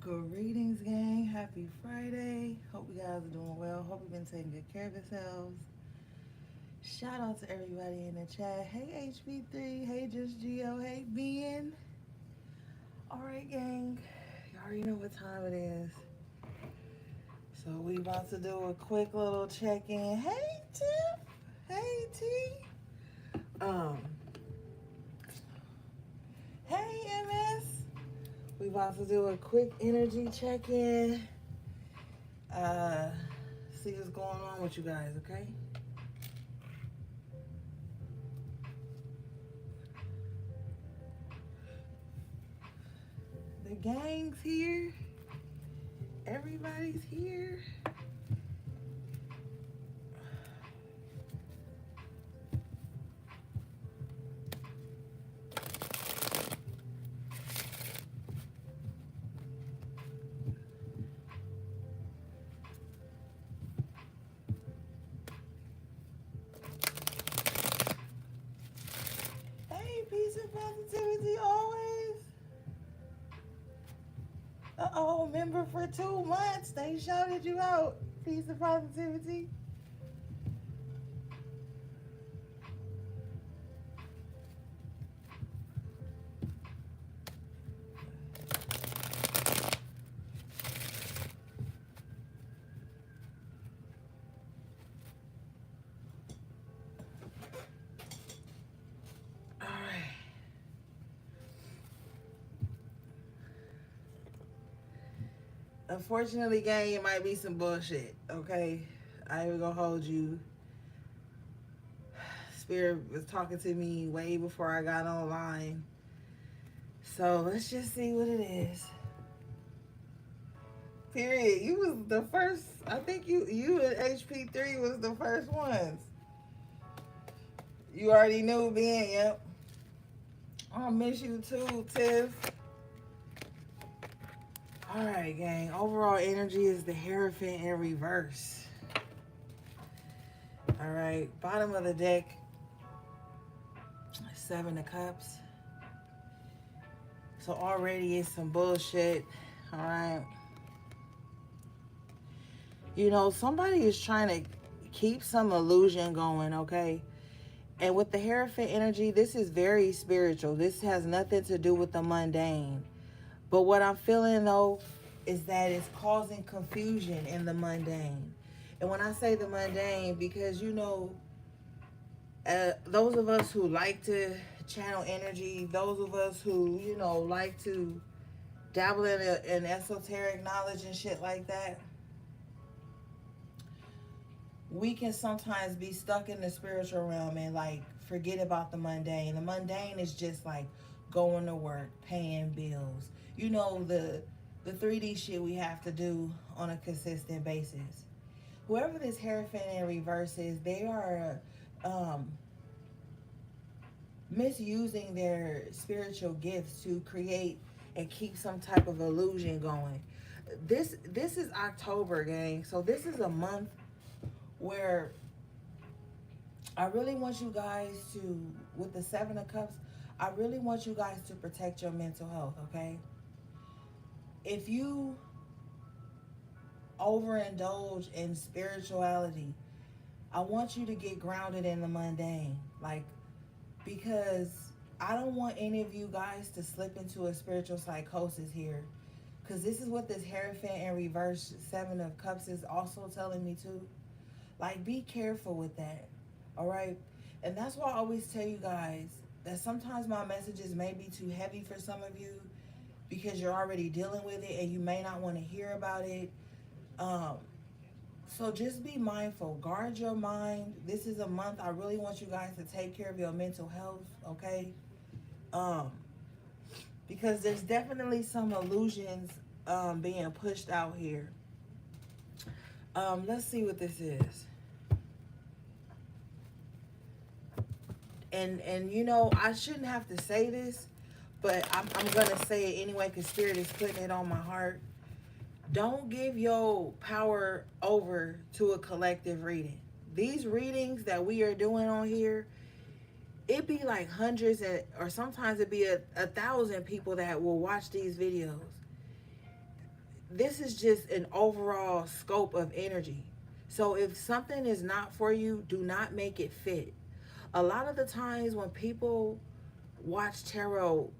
Greetings, gang. Happy Friday. Hope you guys are doing well. Hope you've been taking good care of yourselves. Shout out to everybody in the chat. Hey, HB3. Hey, Just Geo. Hey, Ben. All right, gang. You already know what time it is. So we about to do a quick little check-in. Hey, Tiff. Hey, T. Um. Hey, MS. We about to do a quick energy check-in. Uh, See what's going on with you guys, okay? The gang's here. Everybody's here. Hey, peace and positivity always. Uh-oh, member for 2 months. They shouted you out. Peace and positivity. All right. Unfortunately, gang, it might be some bullshit, okay? I ain't even gonna hold you. Spirit was talking to me way before I got online. So let's just see what it is. Period. You was the first. I think you and HP3 was the first ones. You already knew Ben, yep. I miss you too, Tiff. Alright, gang. Overall energy is the Hierophant in reverse. Alright, bottom of the deck, 7 of Cups. So already it's some bullshit. Alright. You know, somebody is trying to keep some illusion going, okay? And with the Hierophant energy, this is very spiritual. This has nothing to do with the mundane. But what I'm feeling, though, is that it's causing confusion in the mundane. And when I say the mundane, because, you know, those of us who like to channel energy, those of us who, you know, like to dabble in esoteric knowledge and shit like that, we can sometimes be stuck in the spiritual realm and like forget about the mundane. The mundane is just like going to work, paying bills, you know, the 3D shit we have to do on a consistent basis. Whoever this Hierophant in reverse is, they are misusing their spiritual gifts to create and keep some type of illusion going. This is October, gang. So this is a month where I really want you guys to, with the 7 of Cups, I really want you guys to protect your mental health, okay? If you overindulge in spirituality, I want you to get grounded in the mundane. Like, because I don't want any of you guys to slip into a spiritual psychosis here. Because this is what this Hierophant in reverse 7 of Cups is also telling me too. Like, be careful with that. All right? And that's why I always tell you guys that sometimes my messages may be too heavy for some of you because you're already dealing with it and you may not want to hear about it. So just be mindful. Guard your mind. This is a month I really want you guys to take care of your mental health, okay? Because there's definitely some illusions being pushed out here. Let's see what this is. And you know, I shouldn't have to say this, but I'm gonna say it anyway because Spirit is putting it on my heart. Don't give your power over to a collective reading. These readings that we are doing on here, it be like hundreds or sometimes it be a 1,000 people that will watch these videos. this is just an overall scope of energy. So if something is not for you, do not make it fit. A lot of the times when people watch tarot,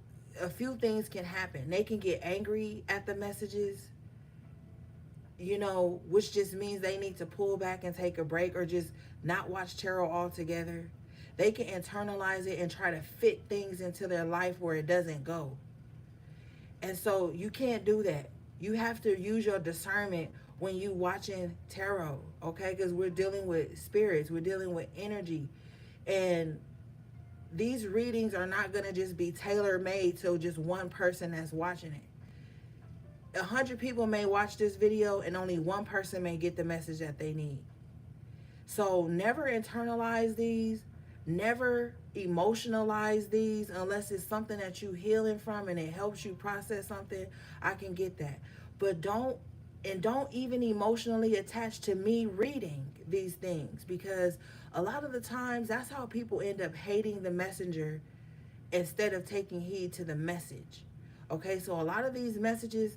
a few things can happen. They can get angry at the messages, which just means they need to pull back and take a break or just not watch tarot altogether. They can internalize it and try to fit things into their life where it doesn't go. And so you can't do that. You have to use your discernment when you watching tarot, okay? Because we're dealing with spirits, we're dealing with energy. And these readings are not going to just be tailor-made to just one person that's watching it. 100 people may watch this video and only one person may get the message that they need. So never internalize these. Never emotionalize these unless it's something that you healing from and it helps you process something. I can get that. But don't even emotionally attach to me reading these things, because a lot of the times that's how people end up hating the messenger instead of taking heed to the message. Okay, so a lot of these messages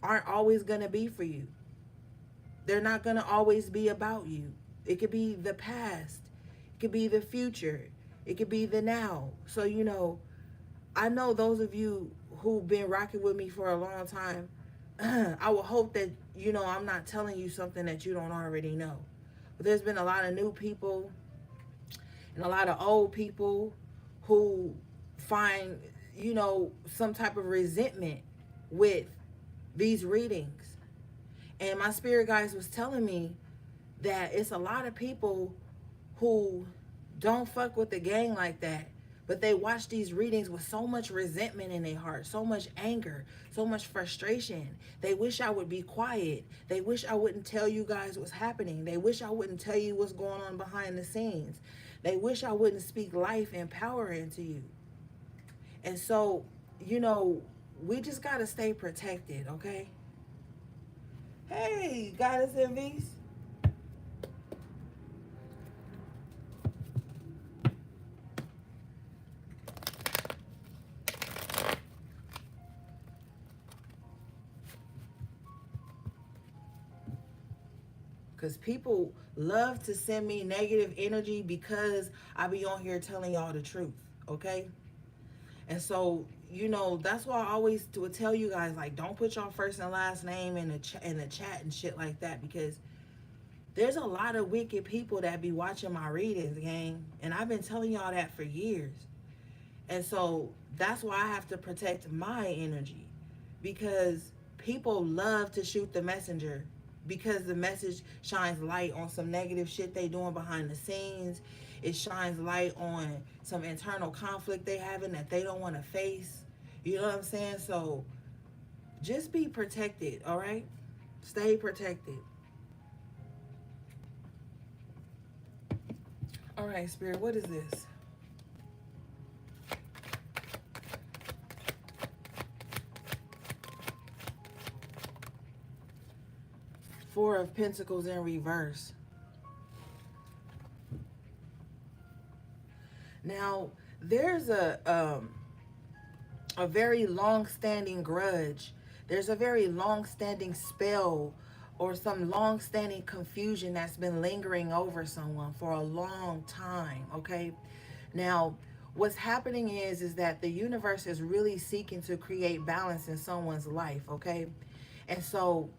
aren't always going to be for you. They're not going to always be about you. It could be the past. It could be the future. It could be the now. So, I know those of you who've been rocking with me for a long time, I will hope that, I'm not telling you something that you don't already know. But there's been a lot of new people and a lot of old people who find, some type of resentment with these readings. And my spirit guides was telling me that it's a lot of people who don't fuck with the gang like that, but they watch these readings with so much resentment in their heart, so much anger, so much frustration. They wish I would be quiet. They wish I wouldn't tell you guys what's happening. They wish I wouldn't tell you what's going on behind the scenes. They wish I wouldn't speak life and power into you. And so, we just got to stay protected, okay? Hey, Goddess and V's. Because people love to send me negative energy because I be on here telling y'all the truth, okay? And so, that's why I always would tell you guys, like, don't put your first and last name in the chat and shit like that, because there's a lot of wicked people that be watching my readings, gang. And I've been telling y'all that for years. And so that's why I have to protect my energy, because people love to shoot the messenger because the message shines light on some negative shit they doing behind the scenes. It shines light on some internal conflict they having that they don't want to face. You know what I'm saying? So just be protected, all right? Stay protected. All right, Spirit, what is this? Four of Pentacles in reverse. Now, there's a very long-standing grudge. There's a very long-standing spell or some long-standing confusion that's been lingering over someone for a long time, okay? Now, what's happening is that the universe is really seeking to create balance in someone's life, okay? And so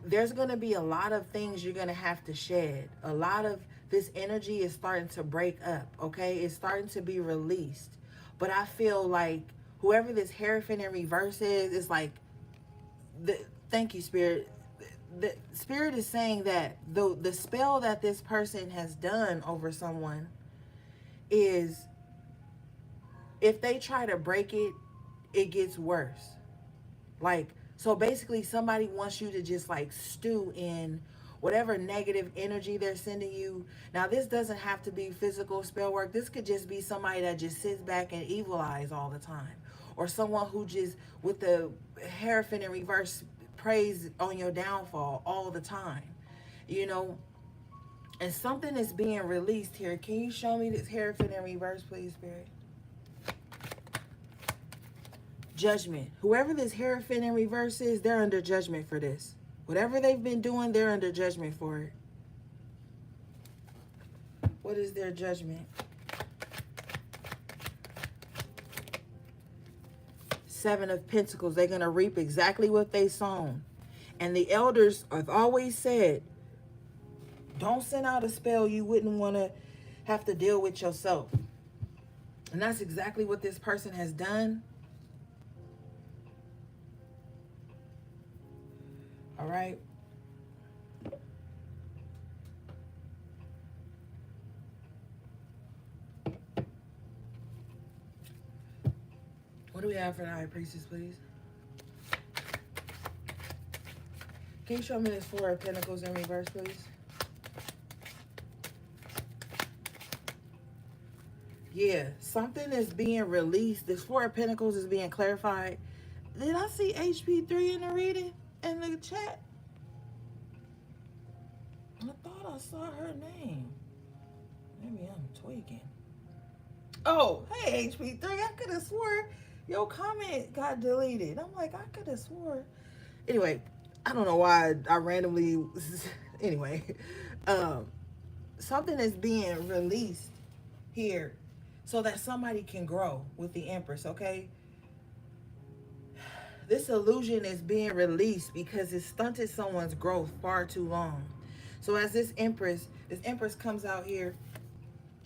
there's going to be a lot of things you're going to have to shed. A lot of this energy is starting to break up, okay? It's starting to be released. But I feel like whoever this Hierophant in reverse is, it's like, thank you, Spirit. The Spirit is saying that the spell that this person has done over someone is, if they try to break it, it gets worse. Like, so basically somebody wants you to just like stew in whatever negative energy they're sending you. Now, this doesn't have to be physical spell work. This could just be somebody that just sits back and evil eyes all the time. Or someone who just, with the Hierophant in reverse, prays on your downfall all the time. And something is being released here. Can you show me this Hierophant in reverse, please, Spirit? Judgment. Whoever this Hierophant in reverse is, they're under judgment for this. Whatever they've been doing, they're under judgment for it. What is their judgment? Seven of Pentacles. They're going to reap exactly what they sown. And the elders have always said, don't send out a spell you wouldn't want to have to deal with yourself. And that's exactly what this person has done. All right. What do we have for the High Priestess, please? Can you show me this Four of Pentacles in reverse, please? Yeah, something is being released. This Four of Pentacles is being clarified. Did I see HP3 in the reading, in the chat? I thought I saw her name. Maybe I'm tweaking. Oh, hey, HP3. I could have swore your comment got deleted. I'm like, I could have swore. Anyway, I don't know why I randomly... Anyway, something is being released here so that somebody can grow with the Empress, okay? This illusion is being released because it stunted someone's growth far too long. So as this Empress comes out here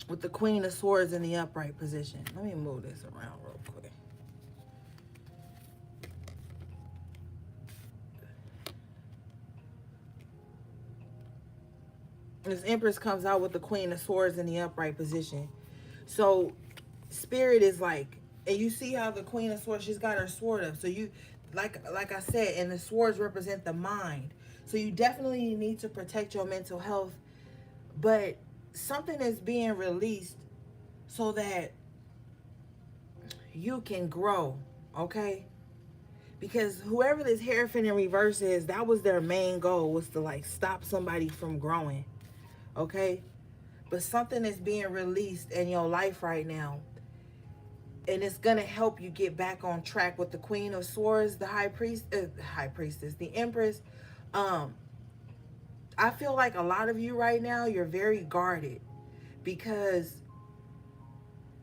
with the Queen of Swords in the upright position. Let me move this around real quick. This Empress comes out with the Queen of Swords in the upright position. So Spirit is like, and you see how the Queen of Swords, she's got her sword up. So you, like I said, and the swords represent the mind. So you definitely need to protect your mental health. But something is being released so that you can grow, okay? Because whoever this Hierophant in reverse is, that was their main goal, was to like stop somebody from growing, okay? But something is being released in your life right now. And it's going to help you get back on track with the Queen of Swords, the High Priestess, the Empress. I feel like a lot of you right now, you're very guarded because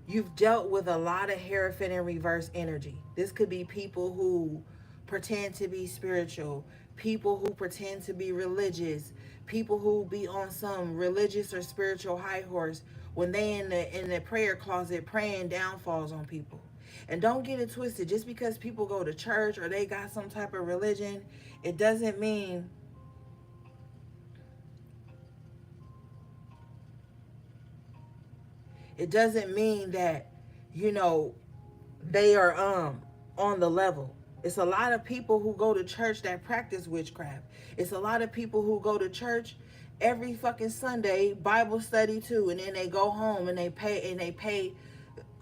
you've dealt with a lot of Hierophant in reverse energy. This could be people who pretend to be spiritual, people who pretend to be religious, people who be on some religious or spiritual high horse when they in the prayer closet praying downfalls on people. And don't get it twisted. Just because people go to church or they got some type of religion, it doesn't mean that, you know, they are on the level. It's a lot of people who go to church that practice witchcraft. It's a lot of people who go to church every fucking Sunday, Bible study too, and then they go home and they pay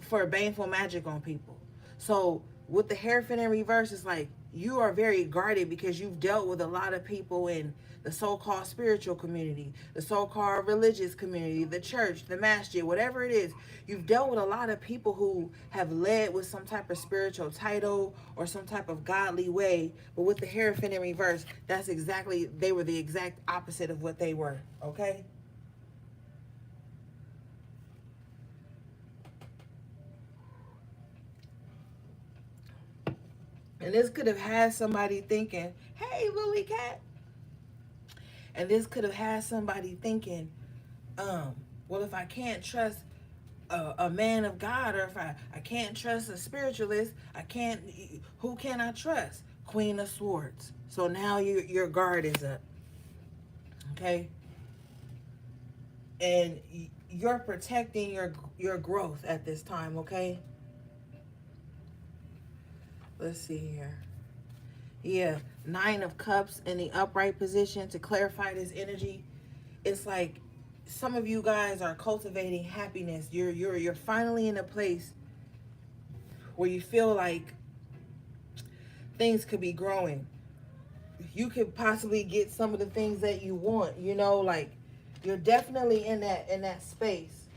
for baneful magic on people. So with the Hierophant in reverse, it's like you are very guarded because you've dealt with a lot of people in the so-called spiritual community, the so-called religious community, the church, the masjid, whatever it is. You've dealt with a lot of people who have led with some type of spiritual title or some type of godly way. But with the Hierophant in reverse, they were the exact opposite of what they were, okay? And this could have had somebody thinking, hey, Lily Cat. And this could have had somebody thinking, well, if I can't trust a man of God, or if I can't trust a spiritualist, who can I trust? Queen of Swords. So now your guard is up. Okay? And you're protecting your growth at this time, okay? Let's see here. Yeah, Nine of Cups in the upright position. To clarify this energy, it's like some of you guys are cultivating happiness. You're finally in a place where you feel like things could be growing. You could possibly get some of the things that you want, you know, like you're definitely in that space.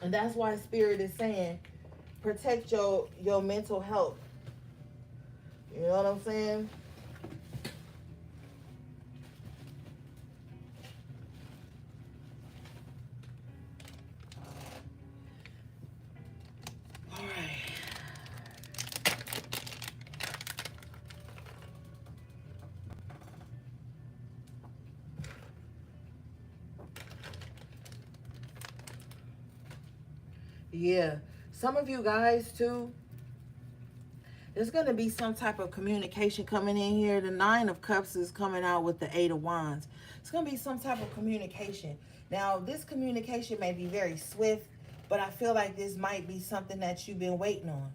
And that's why Spirit is saying protect your mental health. You know what I'm saying? All right. Yeah. Some of you guys too, there's going to be some type of communication coming in here. The Nine of Cups is coming out with the Eight of Wands. It's going to be some type of communication. Now, this communication may be very swift, but I feel like this might be something that you've been waiting on.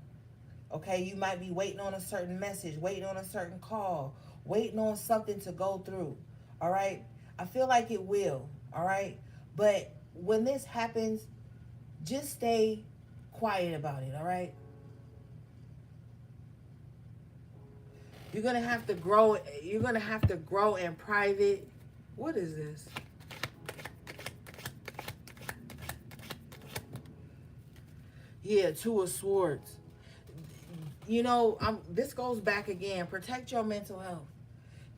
Okay, you might be waiting on a certain message, waiting on a certain call, waiting on something to go through. All right, I feel like it will. All right, but when this happens, just stay quiet about it. All right, you're gonna have to grow. You're gonna have to grow in private. What is this? Yeah, Two of Swords. You know, this goes back again. Protect your mental health,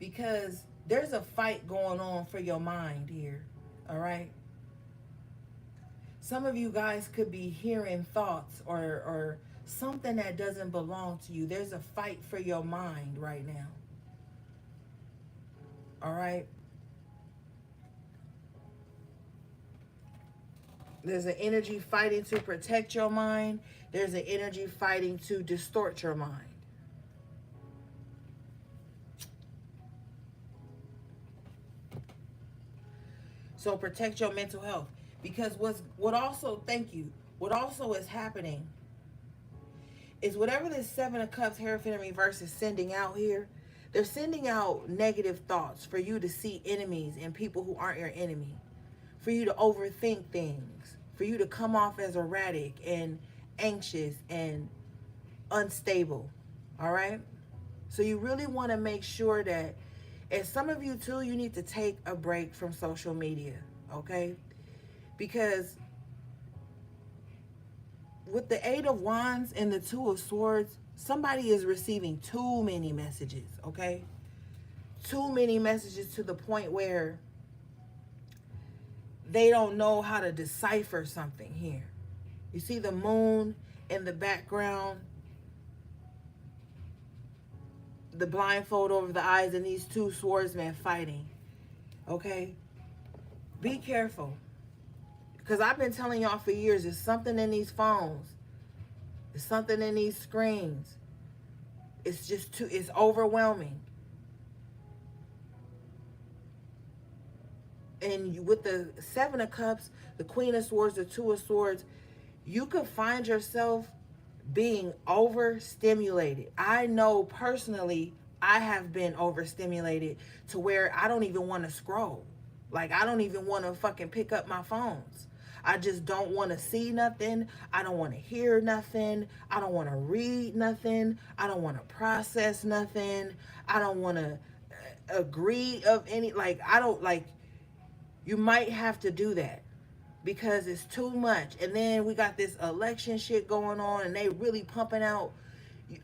because there's a fight going on for your mind here. All right. Some of you guys could be hearing thoughts or something that doesn't belong to you. There's a fight for your mind right now. All right. There's an energy fighting to protect your mind. There's an energy fighting to distort your mind. So protect your mental health. Because what also, thank you, what also is happening is whatever this Seven of Cups, Hierophant in reverse is sending out here, they're sending out negative thoughts for you to see enemies and people who aren't your enemy. For you to overthink things. For you to come off as erratic and anxious and unstable. All right? So you really want to make sure that, and some of you too, you need to take a break from social media. Okay? Because with the Eight of Wands and the Two of Swords, somebody is receiving too many messages, okay? Too many messages to the point where they don't know how to decipher something here. You see the moon in the background, the blindfold over the eyes, and these two swordsmen fighting, okay? Be careful. Because I've been telling y'all for years, there's something in these phones. There's something in these screens. It's just too, it's overwhelming. And with the Seven of Cups, the Queen of Swords, the Two of Swords, you could find yourself being overstimulated. I know personally, I have been overstimulated to where I don't even want to scroll. Like, I don't even want to fucking pick up my phones. I just don't want to see nothing. I don't want to hear nothing. I don't want to read nothing. I don't want to process nothing. I don't want to agree of any, like, I don't, like, you might have to do that because it's too much. And then we got this election shit going on and they really pumping out.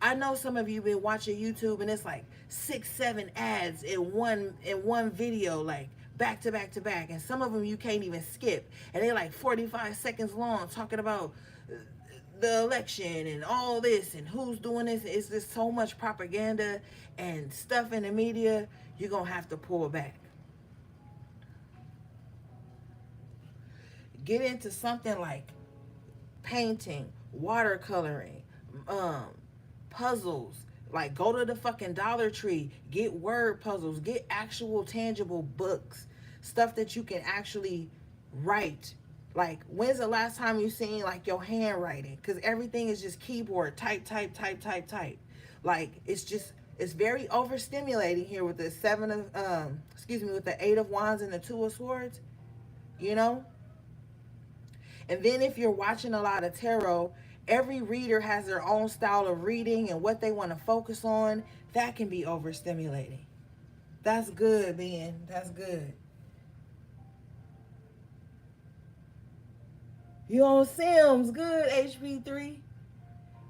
I know some of you been watching YouTube and it's like 6-7 ads in one video, like back to back to back, and some of them you can't even skip, and they're like 45 seconds long talking about the election and all this and who's doing this. It's just so much propaganda and stuff in the media. You're gonna have to pull back. Get into something like painting, watercoloring, puzzles. Like, go to the fucking Dollar Tree, get word puzzles, get actual tangible books, stuff that you can actually write. Like, when's the last time you seen like your handwriting? Because everything is just keyboard, type, type, type, type, type. Like, it's very overstimulating here with the with the Eight of Wands and the Two of Swords, you know? And then if you're watching a lot of tarot, every reader has their own style of reading and what they want to focus on. That can be overstimulating. That's good, man. That's good. You on Sims. Good, HP3.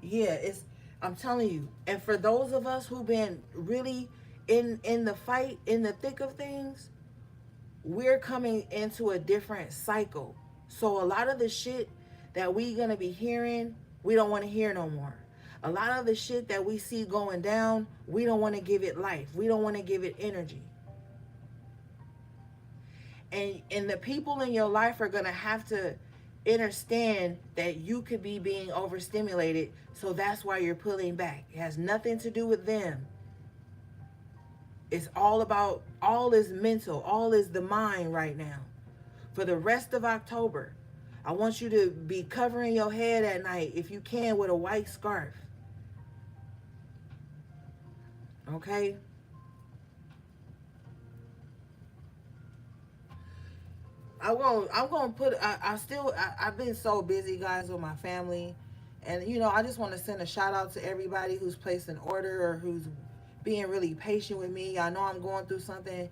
Yeah, it's, I'm telling you. And for those of us who've been really in the fight, in the thick of things, we're coming into a different cycle. So a lot of the shit that we gonna be hearing, we don't want to hear no more. A lot of the shit that we see going down, we don't want to give it life. We don't want to give it energy. And the people in your life are gonna have to understand that you could be being overstimulated, so that's why you're pulling back. It has nothing to do with them. It's all about, all is mental, all is the mind right now. For the rest of October, I want you to be covering your head at night, if you can, with a white scarf. Okay? I'm gonna put, I've been so busy, guys, with my family. And I just want to send a shout out to everybody who's placed an order or who's being really patient with me. I know I'm going through something.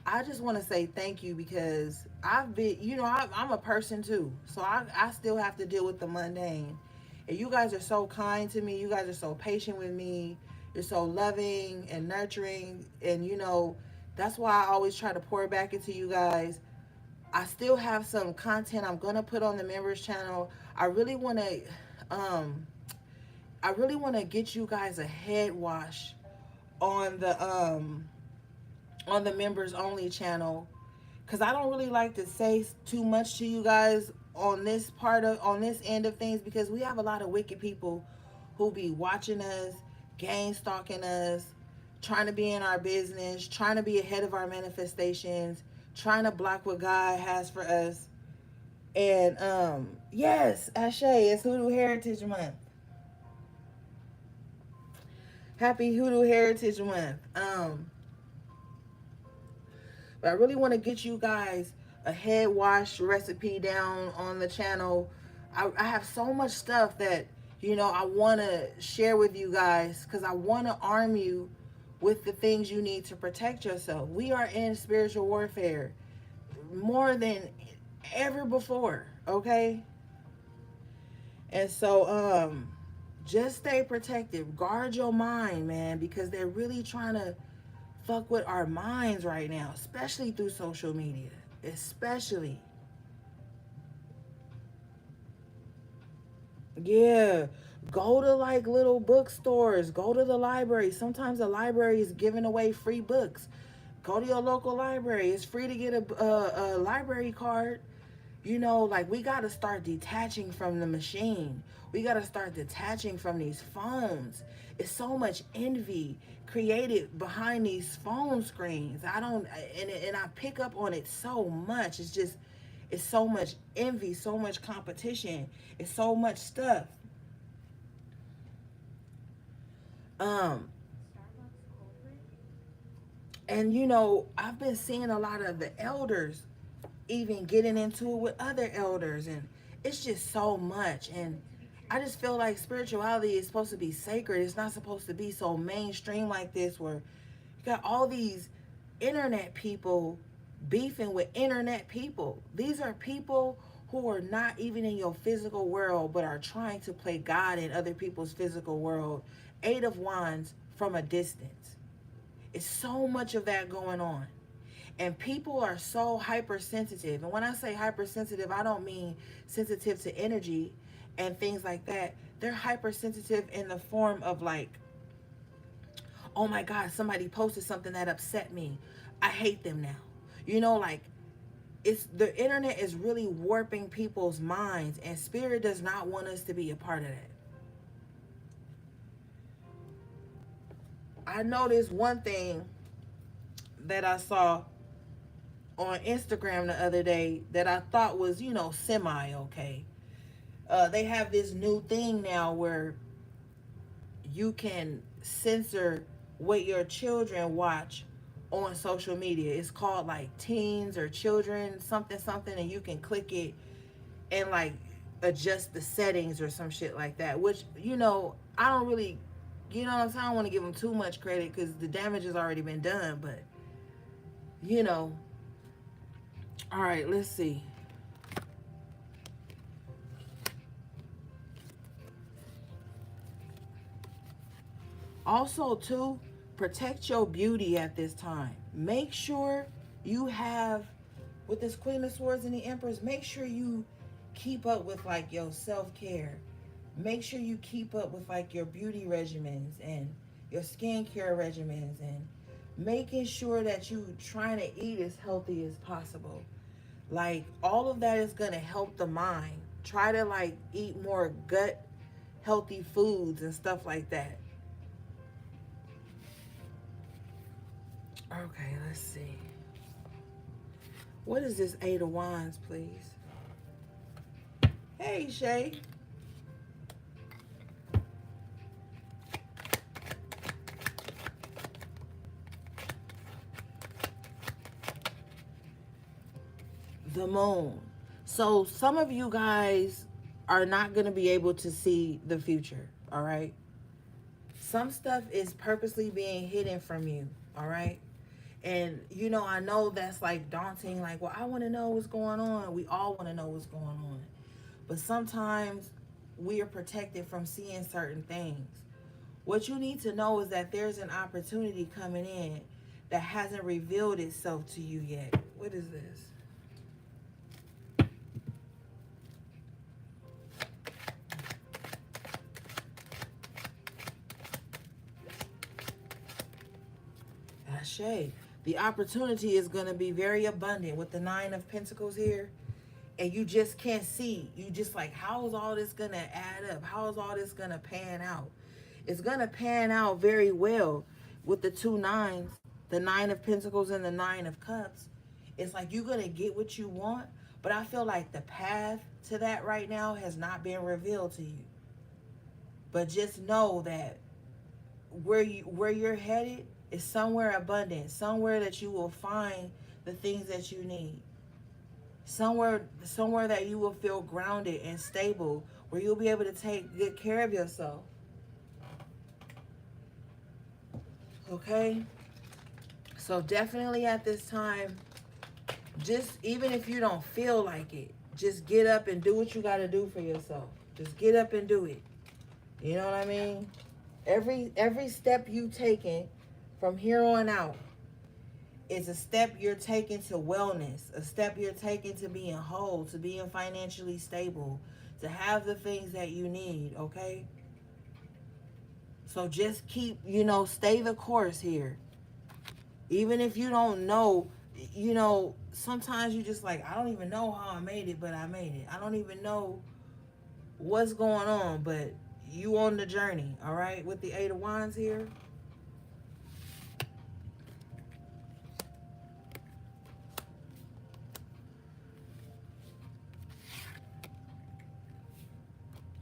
I just want to say thank you, because I've been, I'm a person too. So I still have to deal with the mundane. And you guys are so kind to me. You guys are so patient with me. You're so loving and nurturing. And, that's why I always try to pour back into you guys. I still have some content I'm going to put on the members channel. I really want to, um, I really want to get you guys a head wash on the members only channel, because I don't really like to say too much to you guys on this end of things, because we have a lot of wicked people who be watching us, gang stalking us, trying to be in our business, trying to be ahead of our manifestations, trying to block what God has for us. And yes, Ashe, it's Hoodoo Heritage Month. Happy Hoodoo Heritage Month. But I really want to get you guys a head wash recipe down on the channel. I have so much stuff that, I want to share with you guys, because I want to arm you with the things you need to protect yourself. We are in spiritual warfare more than ever before, okay? And so, just stay protective. Guard your mind, man, because they're really trying to fuck with our minds right now, especially through social media. Especially. Yeah. Go to like little bookstores. Go to the library. Sometimes the library is giving away free books. Go to your local library. It's free to get a library card. Like, we got to start detaching from the machine. We got to start detaching from these phones. It's so much envy created behind these phone screens. I don't, and I pick up on it so much. It's so much envy, so much competition. It's so much stuff. Um, and I've been seeing a lot of the elders even getting into it with other elders, and it's just so much. And I just feel like spirituality is supposed to be sacred. It's not supposed to be so mainstream like this, where you got all these internet people beefing with internet people. These are people who are not even in your physical world, but are trying to play God in other people's physical world. Eight of Wands from a distance. It's so much of that going on. And people are so hypersensitive. And when I say hypersensitive, I don't mean sensitive to energy and things like that. They're hypersensitive in the form of like, oh my God, somebody posted something that upset me. I hate them now. Like, it's, the internet is really warping people's minds, and spirit does not want us to be a part of that. I noticed one thing that I saw on Instagram the other day that I thought was, semi okay. They have this new thing now where you can censor what your children watch on social media. It's called like teens or children something something, and you can click it and like adjust the settings or some shit like that. Which, I don't really, what I'm saying. I don't want to give them too much credit because the damage has already been done. But you know, all right, let's see. Also, too, protect your beauty at this time. Make sure you have, with this Queen of Swords and the Empress, make sure you keep up with like your self-care. Make sure you keep up with like your beauty regimens and your skincare regimens, and making sure that you trying to eat as healthy as possible. Like all of that is going to help the mind. Try to like eat more gut healthy foods and stuff like that. Okay, let's see. What is this Eight of Wands, please? Hey, Shay. The moon. So some of you guys are not going to be able to see the future, all right? Some stuff is purposely being hidden from you, all right? And, you know, I know that's like daunting. Like, well, I want to know what's going on. We all want to know what's going on. But sometimes we are protected from seeing certain things. What you need to know is that there's an opportunity coming in that hasn't revealed itself to you yet. What is this? Ashe. The opportunity is going to be very abundant with the Nine of Pentacles here. And you just can't see. You just like, how is all this going to add up? How is all this going to pan out? It's going to pan out very well with the two nines, the Nine of Pentacles and the Nine of Cups. It's like you're going to get what you want, but I feel like the path to that right now has not been revealed to you. But just know that where you're headed is somewhere abundant, somewhere that you will find the things that you need. Somewhere that you will feel grounded and stable, where you'll be able to take good care of yourself. Okay? So definitely at this time, just even if you don't feel like it, just get up and do what you got to do for yourself. Just get up and do it. You know what I mean? Every step you taking from here on out is a step you're taking to wellness, a step you're taking to being whole, to being financially stable, to have the things that you need, okay? So just keep, stay the course here. Even if you don't know, sometimes you just like, I don't even know how I made it, but I made it. I don't even know what's going on, but you on the journey, all right? With the Eight of Wands here.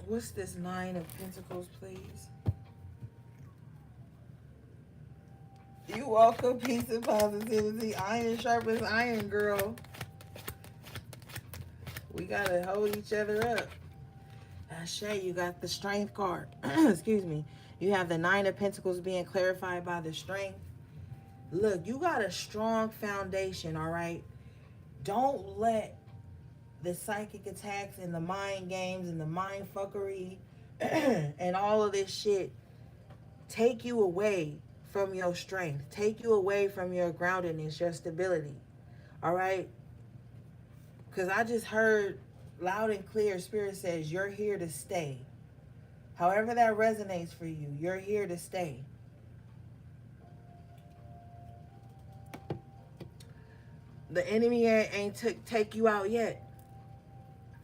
What's this Nine of Pentacles, please? You welcome, peace and positivity. Iron sharpens iron, girl. We gotta hold each other up. Ashe, you got the Strength card. Excuse me. You have the Nine of Pentacles being clarified by the Strength. Look, you got a strong foundation, all right? Don't let the psychic attacks and the mind games and the mind fuckery and all of this shit take you away from your strength, take you away from your groundedness, your stability. All right? Because I just heard loud and clear, Spirit says, you're here to stay. However that resonates for you, you're here to stay. The enemy ain't take you out yet.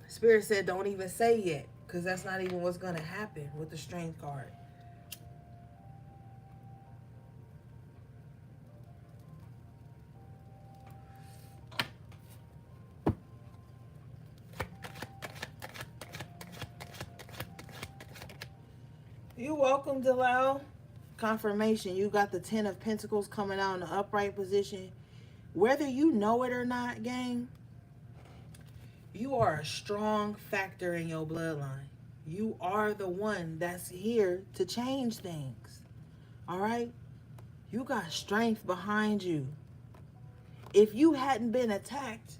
Spirit said, don't even say yet, because that's not even what's going to happen with the Strength card. You're welcome, Dalal. Confirmation. You got the Ten of Pentacles coming out in the upright position. Whether you know it or not, gang, you are a strong factor in your bloodline. You are the one that's here to change things. All right? You got strength behind you. If you hadn't been attacked,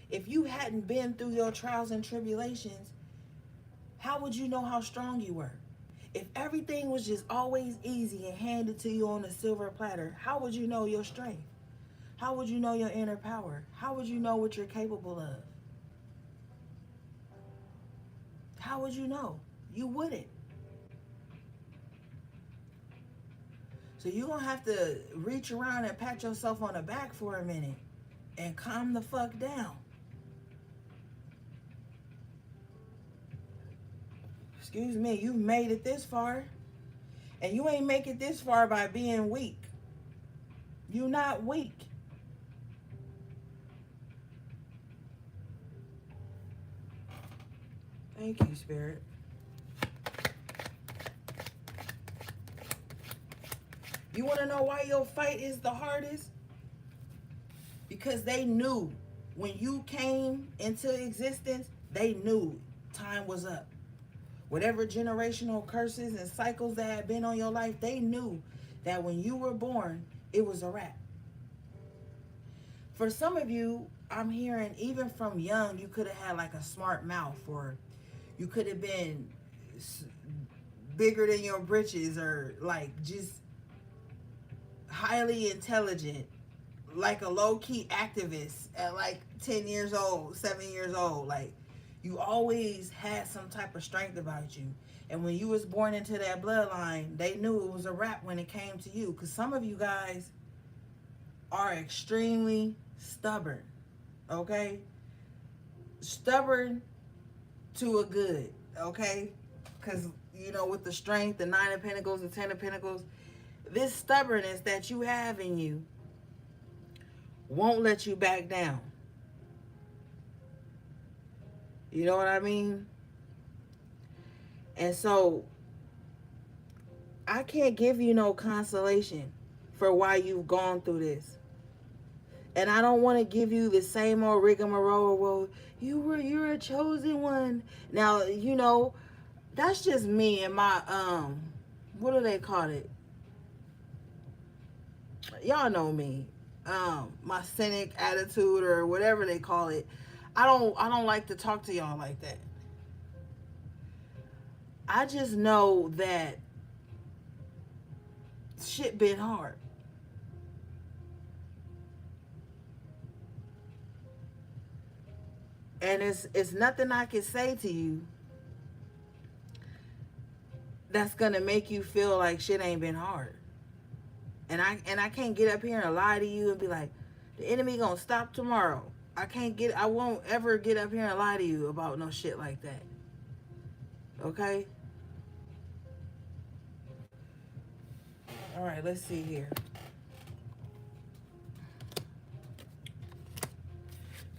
if you hadn't been through your trials and tribulations, how would you know how strong you were? If everything was just always easy and handed to you on a silver platter, how would you know your strength? How would you know your inner power? How would you know what you're capable of? How would you know? You wouldn't. So you're going to have to reach around and pat yourself on the back for a minute and calm the fuck down. Excuse me, you've made it this far. And you ain't make it this far by being weak. You're not weak. Thank you, Spirit. You want to know why your fight is the hardest? Because they knew when you came into existence, they knew time was up. Whatever generational curses and cycles that had been on your life, they knew that when you were born, it was a wrap. For some of you, I'm hearing even from young, you could have had like a smart mouth, or you could have been bigger than your britches, or like just highly intelligent, like a low-key activist at like 10 years old, 7 years old. Like, you always had some type of strength about you. And when you was born into that bloodline, they knew it was a wrap when it came to you. Because some of you guys are extremely stubborn, okay? Stubborn to a good, okay? Because, you know, with the strength, the 9 of Pentacles, the 10 of Pentacles, this stubbornness that you have in you won't let you back down. You know what I mean? And so, I can't give you no consolation for why you've gone through this. And I don't want to give you the same old rigmarole, well, you're a chosen one. Now, you know, that's just me and my, what do they call it? Y'all know me. My cynic attitude, or whatever they call it. I don't like to talk to y'all like that. I just know that shit been hard. And it's nothing I can say to you that's gonna make you feel like shit ain't been hard. And I can't get up here and lie to you and be like, the enemy gonna stop tomorrow. I won't ever get up here and lie to you about no shit like that. Okay? All right, let's see here.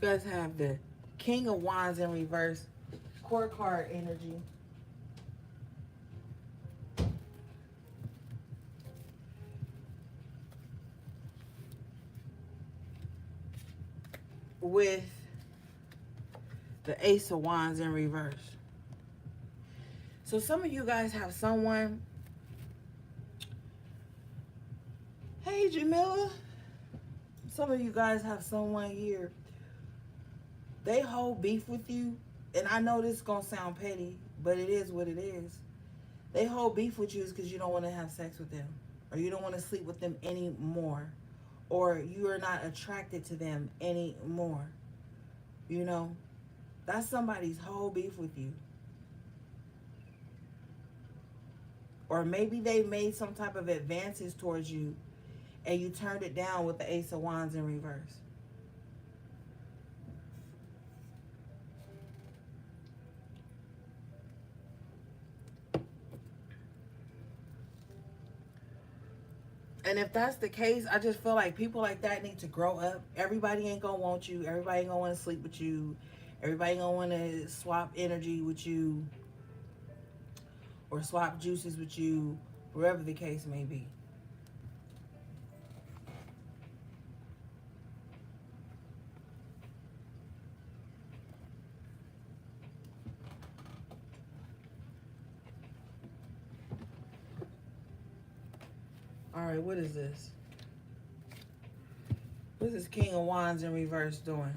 You guys have the King of Wands in reverse, court card energy. With the Ace of Wands in reverse. So some of you guys have someone. Hey, Jamila. Some of you guys have someone here. They hold beef with you. And I know this is going to sound petty, but it is what it is. They hold beef with you because you don't want to have sex with them. Or you don't want to sleep with them anymore. Or you are not attracted to them anymore. You know, that's somebody's whole beef with you. Or maybe they made some type of advances towards you and you turned it down with the Ace of Wands in reverse. And if that's the case, I just feel like people like that need to grow up. Everybody ain't gonna want you. Everybody ain't gonna want to sleep with you. Everybody ain't gonna want to swap energy with you. Or swap juices with you. Wherever the case may be. Alright, what is this? What is this King of Wands in reverse doing?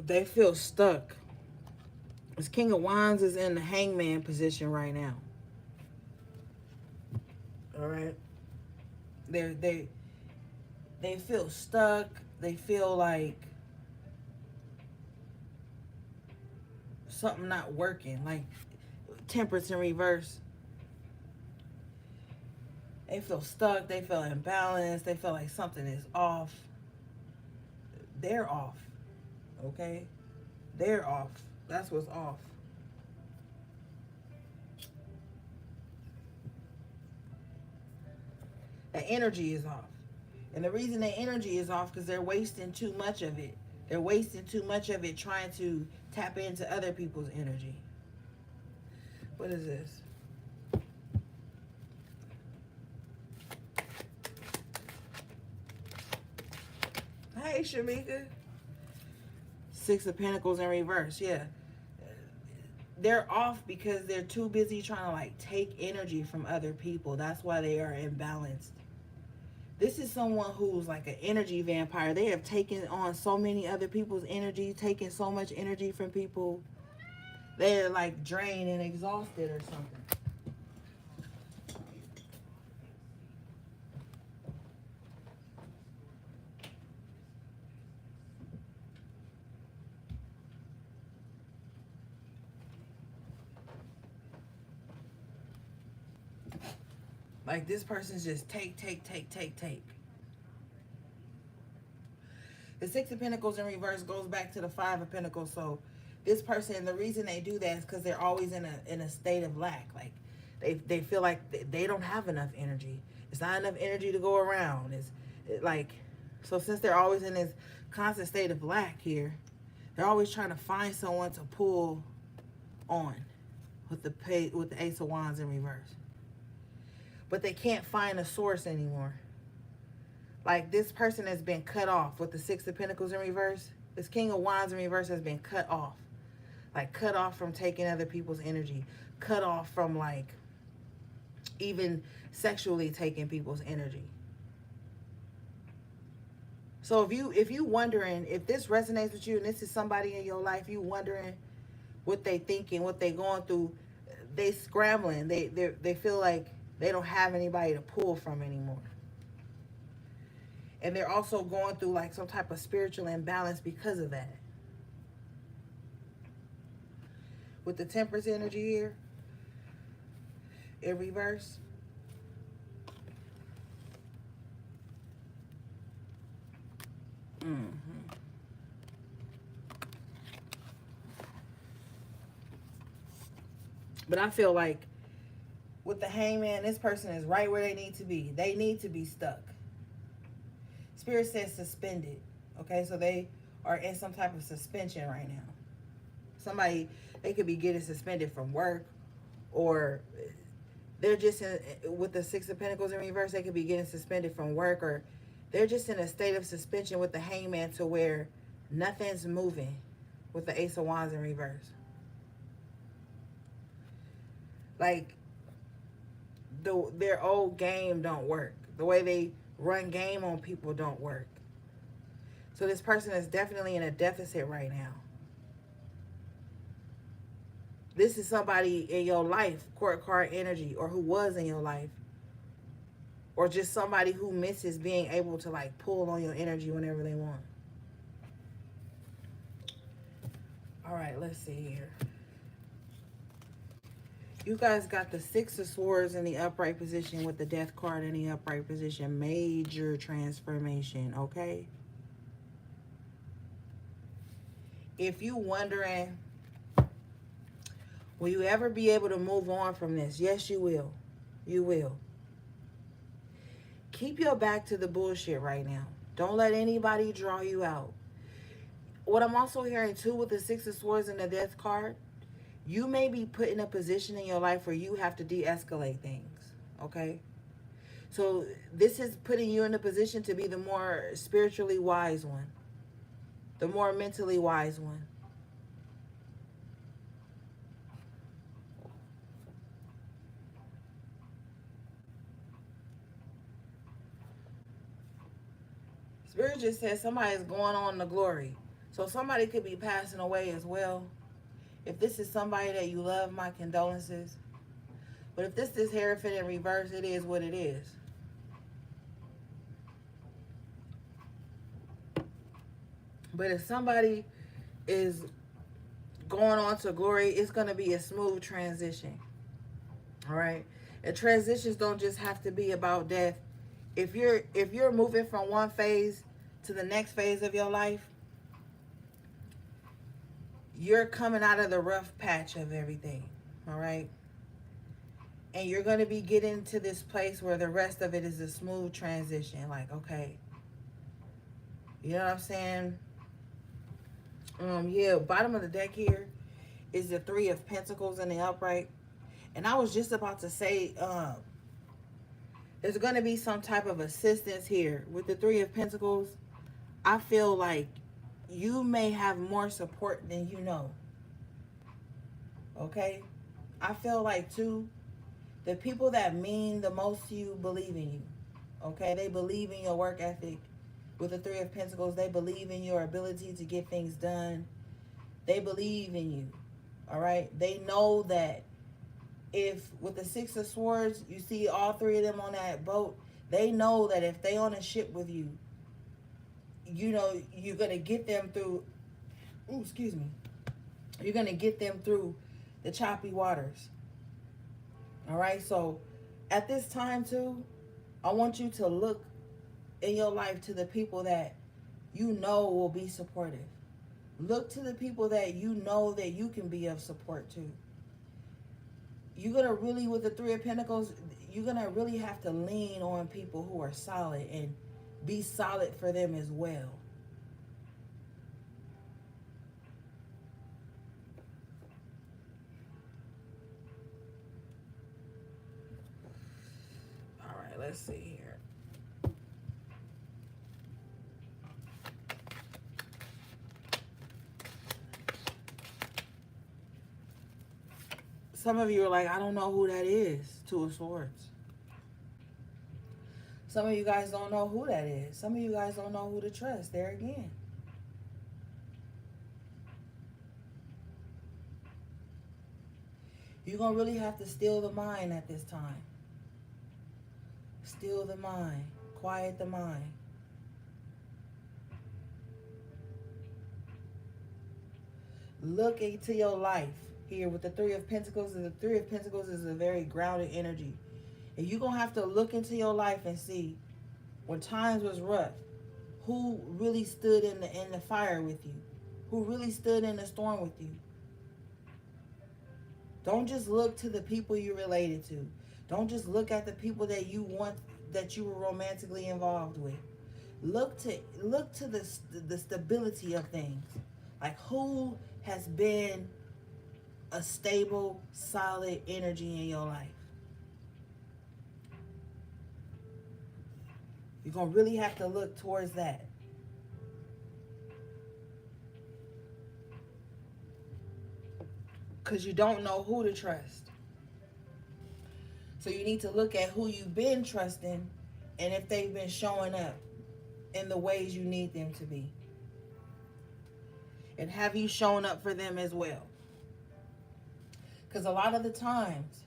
They feel stuck. This King of Wands is in the hangman position right now. All right. They they feel stuck. They feel like something not working. Like Temperance in reverse. They feel stuck. They feel imbalanced. They feel like something is off. They're off. Okay? They're off. That's what's off. The energy is off. And the reason the energy is off because they're wasting too much of it. They're wasting too much of it trying to tap into other people's energy. What is this? Hey, Shamika. Six of Pentacles in reverse. Yeah. They're off because they're too busy trying to like take energy from other people. That's why they are imbalanced. This is someone who's like an energy vampire. They have taken on so many other people's energy, taken so much energy from people. They're like drained and exhausted or something. Like this person's just take. The Six of Pentacles in reverse goes back to the Five of Pentacles. So this person, the reason they do that is because they're always in a state of lack. Like they feel like they don't have enough energy. It's not enough energy to go around. So since they're always in this constant state of lack here, they're always trying to find someone to pull on with the Ace of Wands in reverse. But they can't find a source anymore. Like this person has been cut off with the Six of Pentacles in reverse. This King of Wands in reverse has been cut off. Like cut off from taking other people's energy. Cut off from like even sexually taking people's energy. So if you wondering, if this resonates with you and this is somebody in your life, you wondering what they thinking, what they going through, they scrambling. They feel like they don't have anybody to pull from anymore. And they're also going through like some type of spiritual imbalance because of that. With the Temperance energy here, in reverse. But I feel like with the Hangman, this person is right where they need to be. They need to be stuck. Spirit says suspended. Okay, so they are in some type of suspension right now. Somebody, they could be getting suspended from work, or they're just in, with the Six of Pentacles in reverse, they could be getting suspended from work, or they're just in a state of suspension with the Hangman to where nothing's moving with the Ace of Wands in reverse. Like their old game don't work. The way they run game on people don't work. So this person is definitely in a deficit right now. This is somebody in your life, court card energy, or who was in your life, or just somebody who misses being able to like pull on your energy whenever they want. All right, let's see here. You guys got the Six of Swords in the upright position with the Death card in the upright position. Major transformation, okay? If you wondering, will you ever be able to move on from this? Yes, you will. You will. Keep your back to the bullshit right now. Don't let anybody draw you out. What I'm also hearing too with the Six of Swords and the Death card, you may be put in a position in your life where you have to de-escalate things, okay? So this is putting you in a position to be the more spiritually wise one, the more mentally wise one. Spirit just says somebody's going on to glory. So somebody could be passing away as well. If this is somebody that you love, my condolences. But if this is Hierophant in reverse, it is what it is. But if somebody is going on to glory, it's going to be a smooth transition. All right. And transitions don't just have to be about death. If you're moving from one phase to the next phase of your life, you're coming out of the rough patch of everything. All right. And you're going to be getting to this place where the rest of it is a smooth transition. Like, okay, you know what I'm saying? Yeah, bottom of the deck here is the Three of Pentacles in the upright. And I was just about to say, there's going to be some type of assistance here. With the Three of Pentacles, I feel like you may have more support than you know. Okay? I feel like, too, the people that mean the most to you believe in you. Okay? They believe in your work ethic. With the Three of Pentacles, they believe in your ability to get things done. They believe in you. All right? They know that if with the Six of Swords, you see all three of them on that boat, they know that if they on a ship with you, you know, you're going to get them through, excuse me, you're going to get them through the choppy waters. All right? So at this time, too, I want you to look in your life to the people that you know will be supportive. Look to the people that you know that you can be of support to. You're going to really, with the Three of Pentacles, you're going to really have to lean on people who are solid and be solid for them as well. All right, let's see here. Some of you are like, I don't know who that is. Two of Swords. Some of you guys don't know who that is. Some of you guys don't know who to trust. There again. You're going to really have to still the mind at this time. Still the mind. Quiet the mind. Look into your life here with the Three of Pentacles. And the Three of Pentacles is a very grounded energy. And you're going to have to look into your life and see when times was rough, who really stood in the fire with you? Who really stood in the storm with you? Don't just look to the people you related to. Don't just look at the people that you want, that you were romantically involved with. Look to the stability of things. Like who has been a stable, solid energy in your life. You're going to really have to look towards that. Because you don't know who to trust. So you need to look at who you've been trusting and if they've been showing up in the ways you need them to be. And have you shown up for them as well? Because a lot of the times,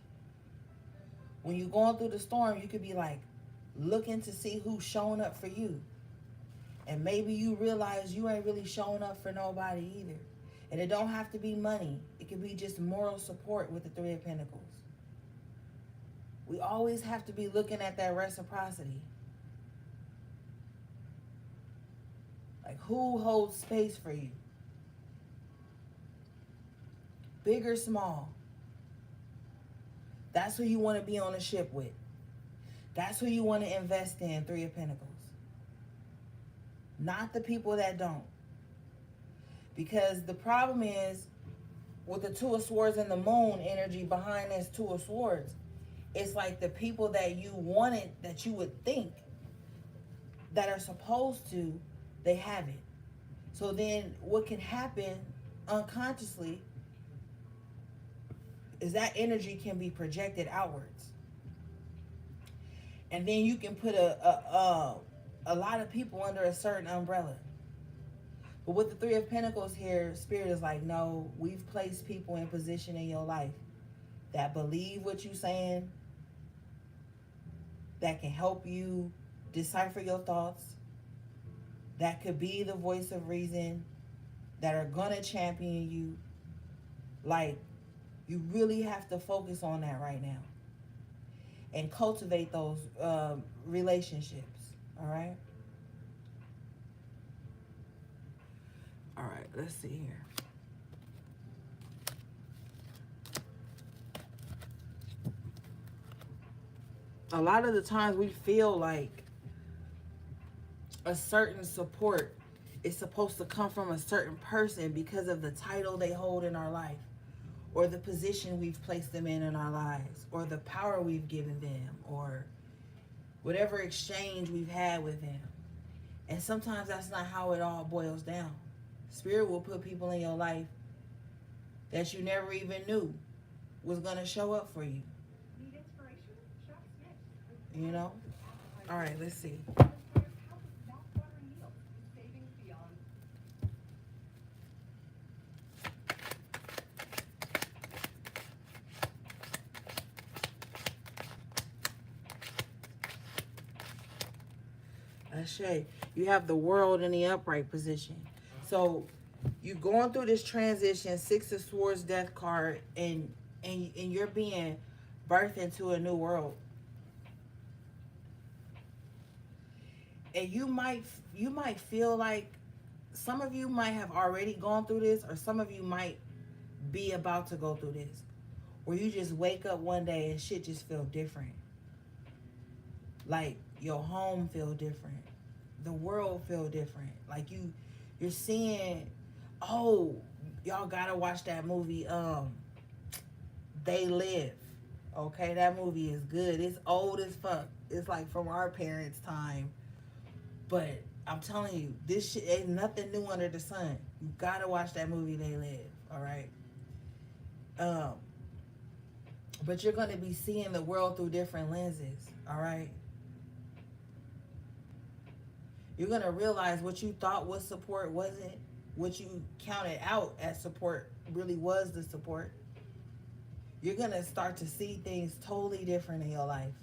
when you're going through the storm, you could be like looking to see who's showing up for you. And maybe you realize you ain't really showing up for nobody either. And it don't have to be money. It can be just moral support with the Three of Pentacles. We always have to be looking at that reciprocity. Like who holds space for you? Big or small. That's who you want to be on a ship with. That's who you want to invest in, Three of Pentacles. Not the people that don't. Because the problem is, with the Two of Swords and the Moon energy behind this Two of Swords, it's like the people that you wanted, that you would think that are supposed to, they haven't. So then what can happen unconsciously is that energy can be projected outwards. And then you can put a lot of people under a certain umbrella. But with the Three of Pentacles here, Spirit is like, no, we've placed people in position in your life that believe what you're saying, that can help you decipher your thoughts, that could be the voice of reason, that are gonna champion you. Like, you really have to focus on that right now and cultivate those relationships. All right. All right. Let's see here. A lot of the times we feel like a certain support is supposed to come from a certain person because of the title they hold in our life, or the position we've placed them in our lives, or the power we've given them, or whatever exchange we've had with them. And sometimes that's not how it all boils down. Spirit will put people in your life that you never even knew was going to show up for you. You know? All right, let's see. Ashe, you have the World in the upright position. So you're going through this transition, Six of Swords, Death card, and you're being birthed into a new world. And you might feel like some of you might have already gone through this, or some of you might be about to go through this, where you just wake up one day and shit just feel different. Like your home feel different, the world feel different. Like you're seeing, oh, y'all gotta watch that movie, They Live. Okay, that movie is good. It's old as fuck. It's like from our parents' time. But I'm telling you, this shit ain't nothing new under the sun. You gotta watch that movie, They Live. All right. But you're gonna be seeing the world through different lenses. All right. You're gonna realize what you thought was support wasn't. What you counted out as support really was the support. You're gonna start to see things totally different in your life.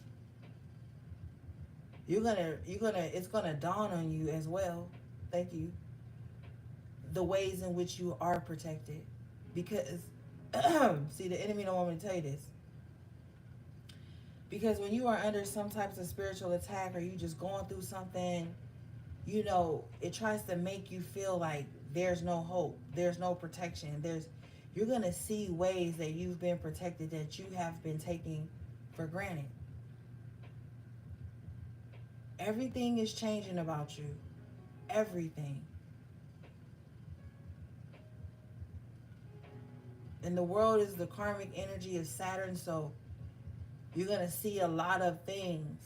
It's gonna dawn on you as well. Thank you. The ways in which you are protected, because see, the enemy don't want me to tell you this. Because when you are under some types of spiritual attack, or you just going through something, you know, it tries to make you feel like there's no hope, there's no protection. You're gonna see ways that you've been protected that you have been taking for granted. Everything is changing about you. Everything. And the world is the karmic energy of Saturn, so you're going to see a lot of things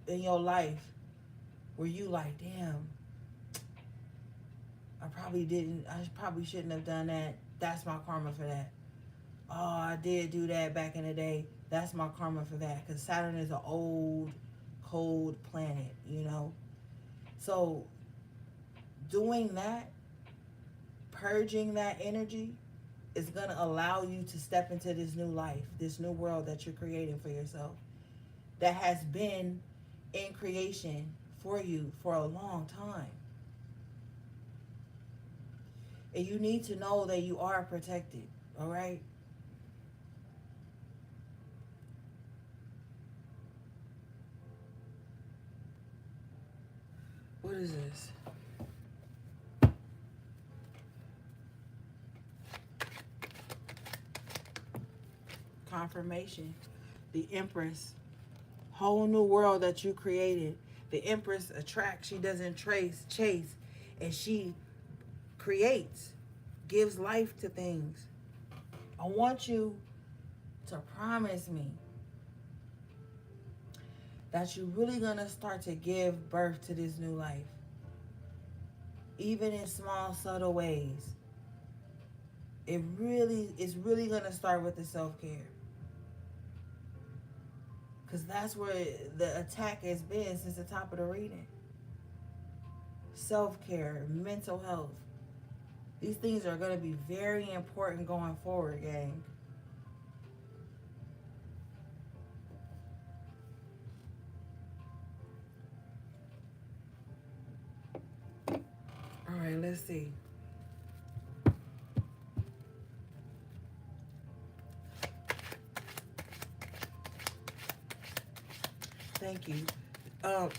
in your life where you like, damn, I probably shouldn't have done that. That's my karma for that. Oh, I did do that back in the day. That's my karma for that. Because Saturn is an old, cold planet, you know. So doing that, purging that energy, is going to allow you to step into this new life, this new world that you're creating for yourself, that has been in creation for you for a long time. And you need to know that you are protected, all right? What is this? Confirmation. The Empress. Whole new world that you created. The Empress attracts. She doesn't chase. And she creates. Gives life to things. I want you to promise me that you're really going to start to give birth to this new life. Even in small, subtle ways. It's really going to start with the self-care. Because that's where the attack has been since the top of the reading. self-care, mental health. These things are going to be very important going forward, gang. All right, let's see. Thank you.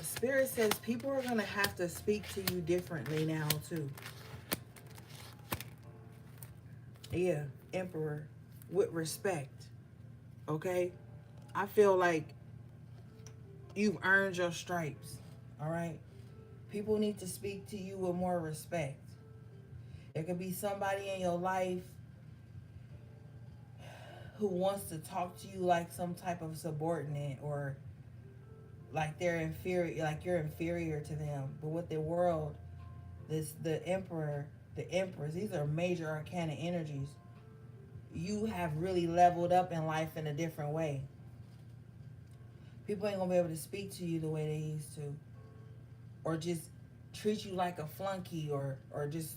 Spirit says people are going to have to speak to you differently now, too. Yeah, Emperor, with respect. Okay? I feel like you've earned your stripes. All right? People need to speak to you with more respect. There could be somebody in your life who wants to talk to you like some type of subordinate, or like they're inferior, like you're inferior to them. But with the world, the Emperor, the Empress, these are major arcana energies. You have really leveled up in life in a different way. People ain't gonna be able to speak to you the way they used to, or just treat you like a flunky, or just,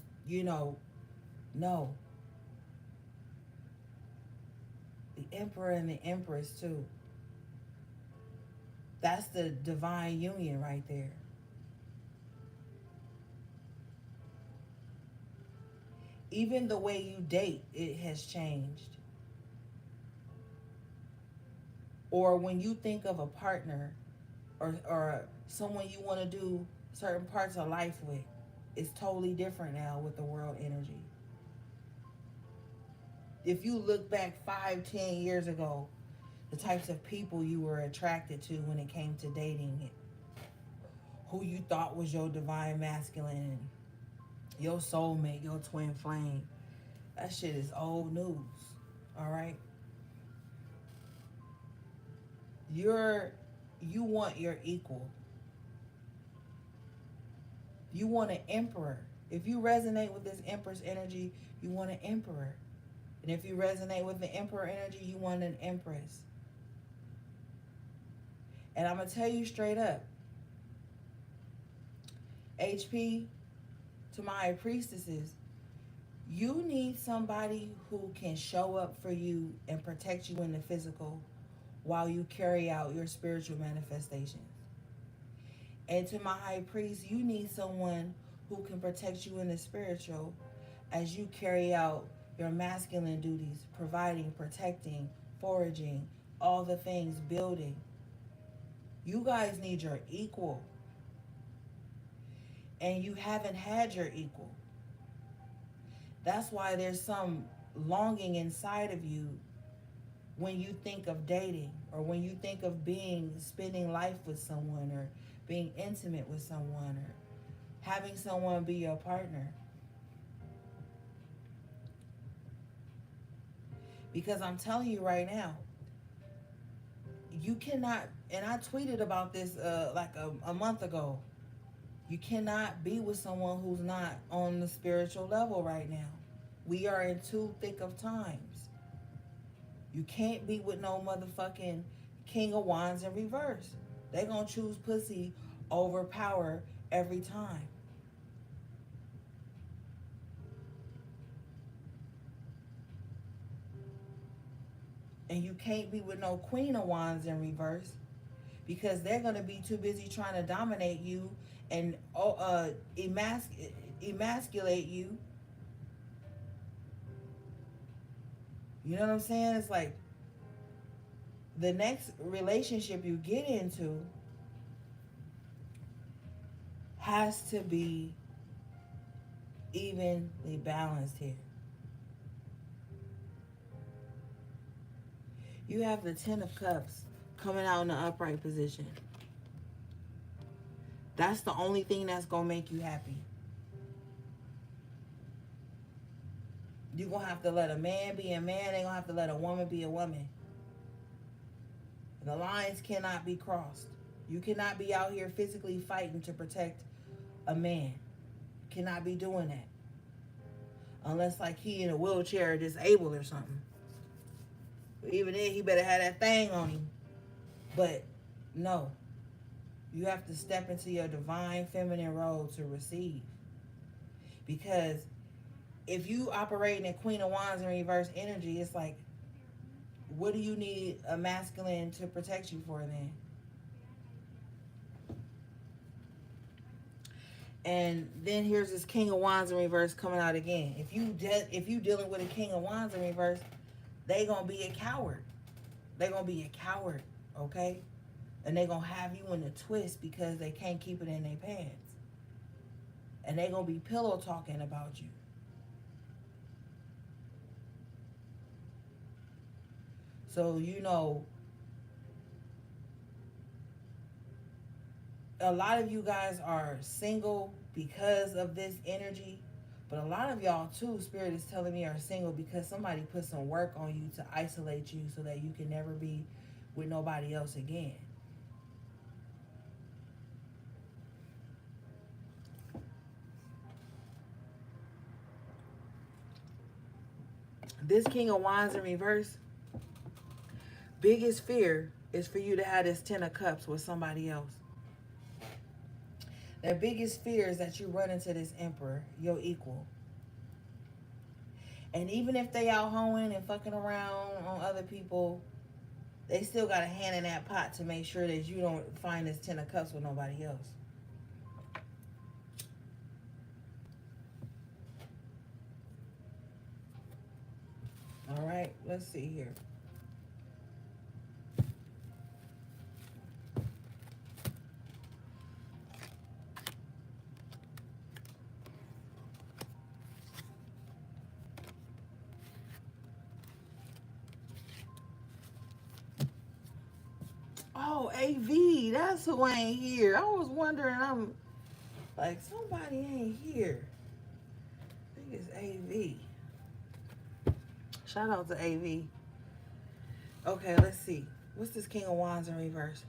no. The Emperor and the Empress too. That's the divine union right there. Even the way you date, it has changed. Or when you think of a partner, or someone you want to do certain parts of life with, it's totally different now with the world energy. If you look back 5, 10 years ago, the types of people you were attracted to when it came to dating, who you thought was your divine masculine, your soulmate, your twin flame, that shit is old news. All right? You want your equal. You want an emperor. If you resonate with this empress energy, you want an emperor. And if you resonate with the emperor energy, you want an empress. And I'm going to tell you straight up, HP, to my priestesses, you need somebody who can show up for you and protect you in the physical while you carry out your spiritual manifestations. And to my high priest, you need someone who can protect you in the spiritual as you carry out your masculine duties, providing, protecting, foraging, all the things, building. You guys need your equal. And you haven't had your equal. That's why there's some longing inside of you when you think of dating, or when you think of spending life with someone, or being intimate with someone, or having someone be your partner. Because I'm telling you right now, you cannot, and I tweeted about this like a month ago, you cannot be with someone who's not on the spiritual level right now. We are in too thick of times. You can't be with no motherfucking King of Wands in reverse. They gonna choose pussy over power every time. And you can't be with no Queen of Wands in reverse, because they're gonna be too busy trying to dominate you and emasculate you. You know what I'm saying? It's like the next relationship you get into has to be evenly balanced here. You have the Ten of Cups coming out in the upright position. That's the only thing that's going to make you happy. You're going to have to let a man be a man. They're going to have to let a woman be a woman. The lines cannot be crossed. You cannot be out here physically fighting to protect a man. Cannot be doing that. Unless like he in a wheelchair or disabled or something. Even then, he better have that thing on him. But no. You have to step into your divine feminine role to receive. Because if you operate in Queen of Wands in reverse energy, it's like, what do you need a masculine to protect you for then? And then here's this King of Wands in reverse coming out again. If you dealing with a King of Wands in reverse, they gonna be a coward. They gonna be a coward, okay? And they gonna have you in a twist because they can't keep it in their pants. And they gonna be pillow talking about you. So a lot of you guys are single because of this energy, but a lot of y'all too, Spirit is telling me, are single because somebody put some work on you to isolate you so that you can never be with nobody else again. This King of Wands in reverse, biggest fear is for you to have this Ten of Cups with somebody else. Their biggest fear is that you run into this Emperor, your equal. And even if they out hoeing and fucking around on other people, they still got a hand in that pot to make sure that you don't find this Ten of Cups with nobody else. All right, let's see here. Oh, AV, that's who ain't here. I was wondering, I'm like, somebody ain't here. I think it's AV. Shout out to AV. Okay, let's see. What's this King of Wands in reverse?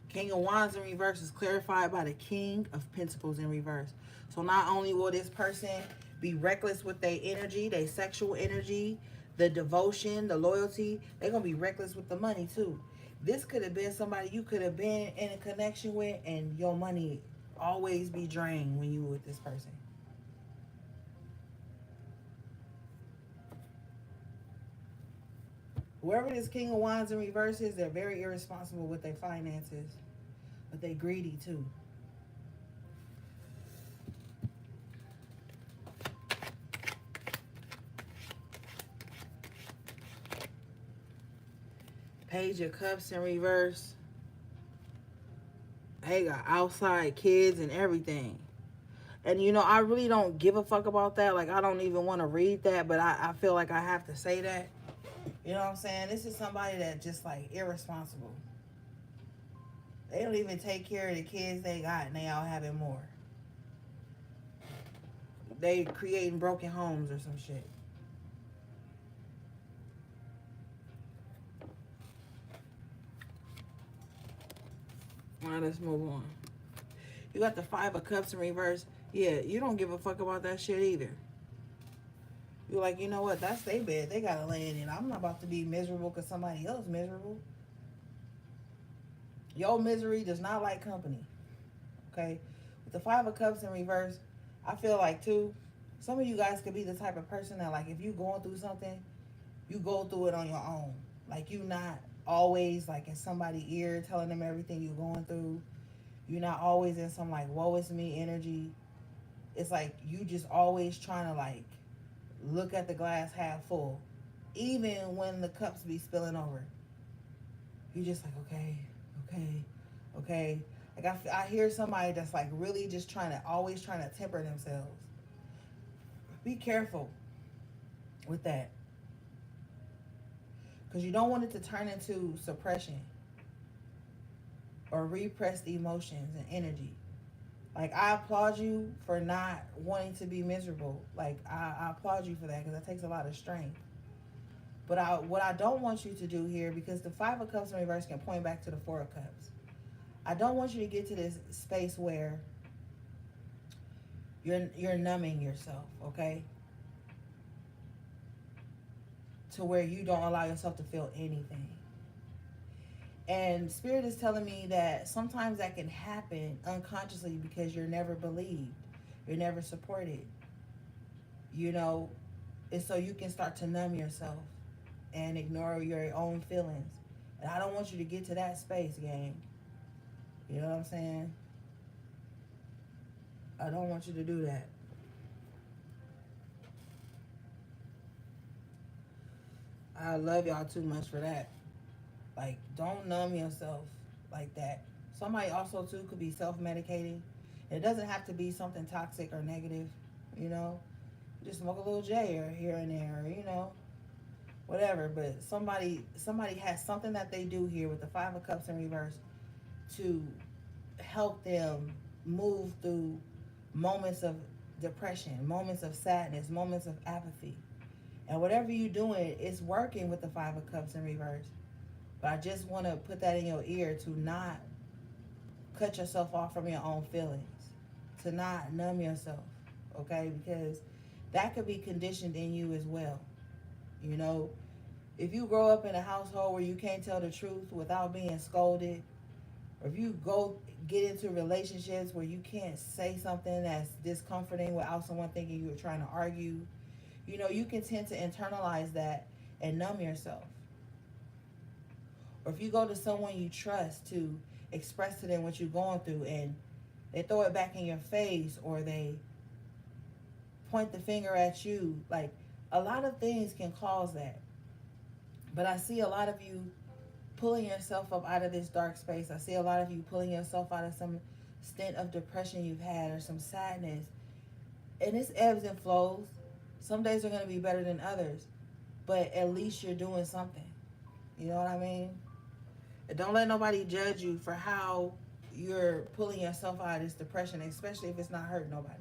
King of Wands in reverse is clarified by the King of Pentacles in reverse. So not only will this person be reckless with their energy, their sexual energy, the devotion, the loyalty, they're going to be reckless with the money too. This could have been somebody you could have been in a connection with, and your money always be drained when you were with this person. Whoever this King of Wands in reverse is, they're very irresponsible with their finances, but they greedy too. Page of Cups in reverse. They got outside kids and everything. And I really don't give a fuck about that. Like, I don't even want to read that, but I feel like I have to say that. You know what I'm saying? This is somebody that just like irresponsible. They don't even take care of the kids they got, and they all having more. They creating broken homes or some shit. All right, let's move on. You got the Five of Cups in reverse. Yeah, you don't give a fuck about that shit either. You're like, you know what? That's their bed. They gotta lay it in. I'm not about to be miserable because somebody else miserable. Your misery does not like company. Okay? With the Five of Cups in reverse, I feel like too, some of you guys could be the type of person that, like, if you going through something, you go through it on your own. Like, you not always like in somebody's ear telling them everything you're going through. You're not always in some like woe is me energy. It's like you just always trying to like look at the glass half full, even when the cups be spilling over. You just like, okay. Like I hear somebody that's like really just always trying to temper themselves. Be careful with that, because you don't want it to turn into suppression or repressed emotions and energy. Like, I applaud you for not wanting to be miserable. Like, I applaud you for that, because that takes a lot of strength. But what I don't want you to do here, because the Five of Cups in reverse can point back to the Four of Cups. I don't want you to get to this space where you're numbing yourself, okay? To where you don't allow yourself to feel anything. And Spirit is telling me that sometimes that can happen unconsciously because you're never believed, you're never supported, you know, and so you can start to numb yourself and ignore your own feelings. And I don't want you to get to that space, gang. You know what I'm saying? I don't want you to do that. I love y'all too much for that. Like, don't numb yourself like that. Somebody also too could be self-medicating. It doesn't have to be something toxic or negative, you know. Just smoke a little J or here and there, or, you know, whatever. But somebody has something that they do here with the Five of Cups in reverse to help them move through moments of depression, moments of sadness, moments of apathy. And whatever you're doing, it's working with the Five of Cups in reverse. But I just want to put that in your ear to not cut yourself off from your own feelings, to not numb yourself, okay? Because that could be conditioned in you as well. You know, if you grow up in a household where you can't tell the truth without being scolded, or if you go get into relationships where you can't say something that's discomforting without someone thinking you were trying to argue, you know, you can tend to internalize that and numb yourself. Or if you go to someone you trust to express to them what you're going through and they throw it back in your face, or they point the finger at you, like, a lot of things can cause that. But I see a lot of you pulling yourself up out of this dark space. I see a lot of you pulling yourself out of some stint of depression you've had, or some sadness. And it's ebbs and flows. Some days are going to be better than others, but at least you're doing something. You know what I mean? And don't let nobody judge you for how you're pulling yourself out of this depression, especially if it's not hurting nobody.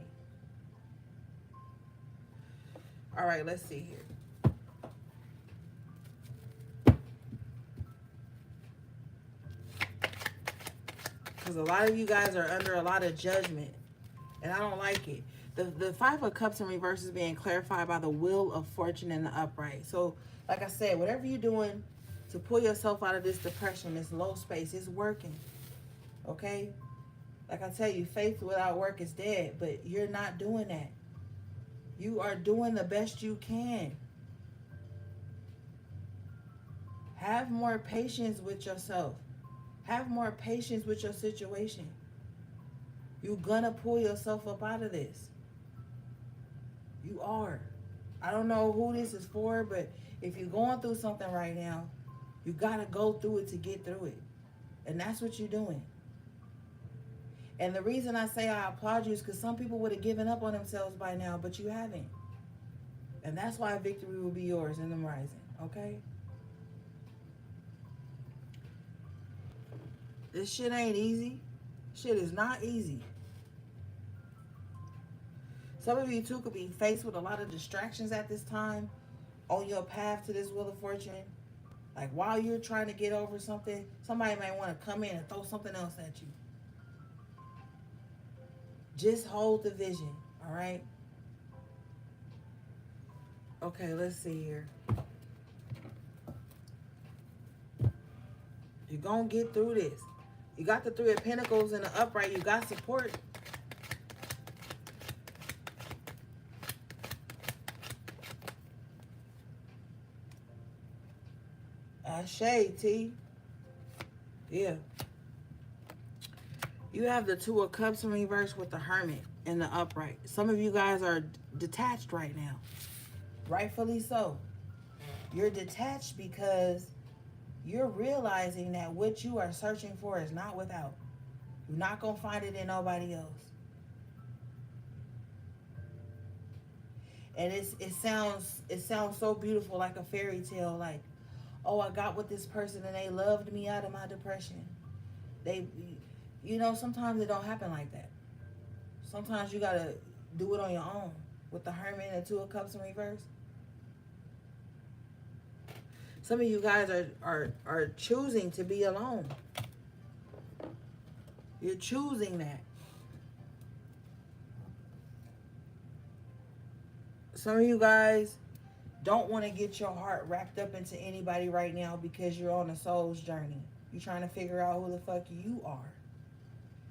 All right, let's see here. Because a lot of you guys are under a lot of judgment, and I don't like it. The Five of Cups in reverse is being clarified by the Wheel of Fortune in the upright. So, like I said, whatever you're doing to pull yourself out of this depression, this low space, is working. Okay? Like I tell you, faith without work is dead, but you're not doing that. You are doing the best you can. Have more patience with yourself. Have more patience with your situation. You're gonna pull yourself up out of this. You are. I don't know who this is for, but if you're going through something right now, you gotta go through it to get through it. And that's what you're doing. And the reason I say I applaud you is because some people would have given up on themselves by now, but you haven't. And that's why victory will be yours in the rising, okay? This shit ain't easy. Shit is not easy. Some of you too could be faced with a lot of distractions at this time on your path to this Wheel of Fortune. Like, while you're trying to get over something, somebody might want to come in and throw something else at you. Just hold the vision, all right? Okay, let's see here. You're going to get through this. You got the Three of Pentacles in the upright. You got support. Shade, T. Yeah. You have the Two of Cups in reverse with the Hermit in the upright. Some of you guys are detached right now. Rightfully so. You're detached because you're realizing that what you are searching for is not without. You're not going to find it in nobody else. And it sounds so beautiful, like a fairy tale, like, oh, I got with this person and they loved me out of my depression. They, you know, sometimes it don't happen like that. Sometimes you got to do it on your own with the Hermit and the Two of Cups in reverse. Some of you guys are choosing to be alone. You're choosing that. Some of you guys don't want to get your heart wrapped up into anybody right now because you're on a soul's journey. You're trying to figure out who the fuck you are.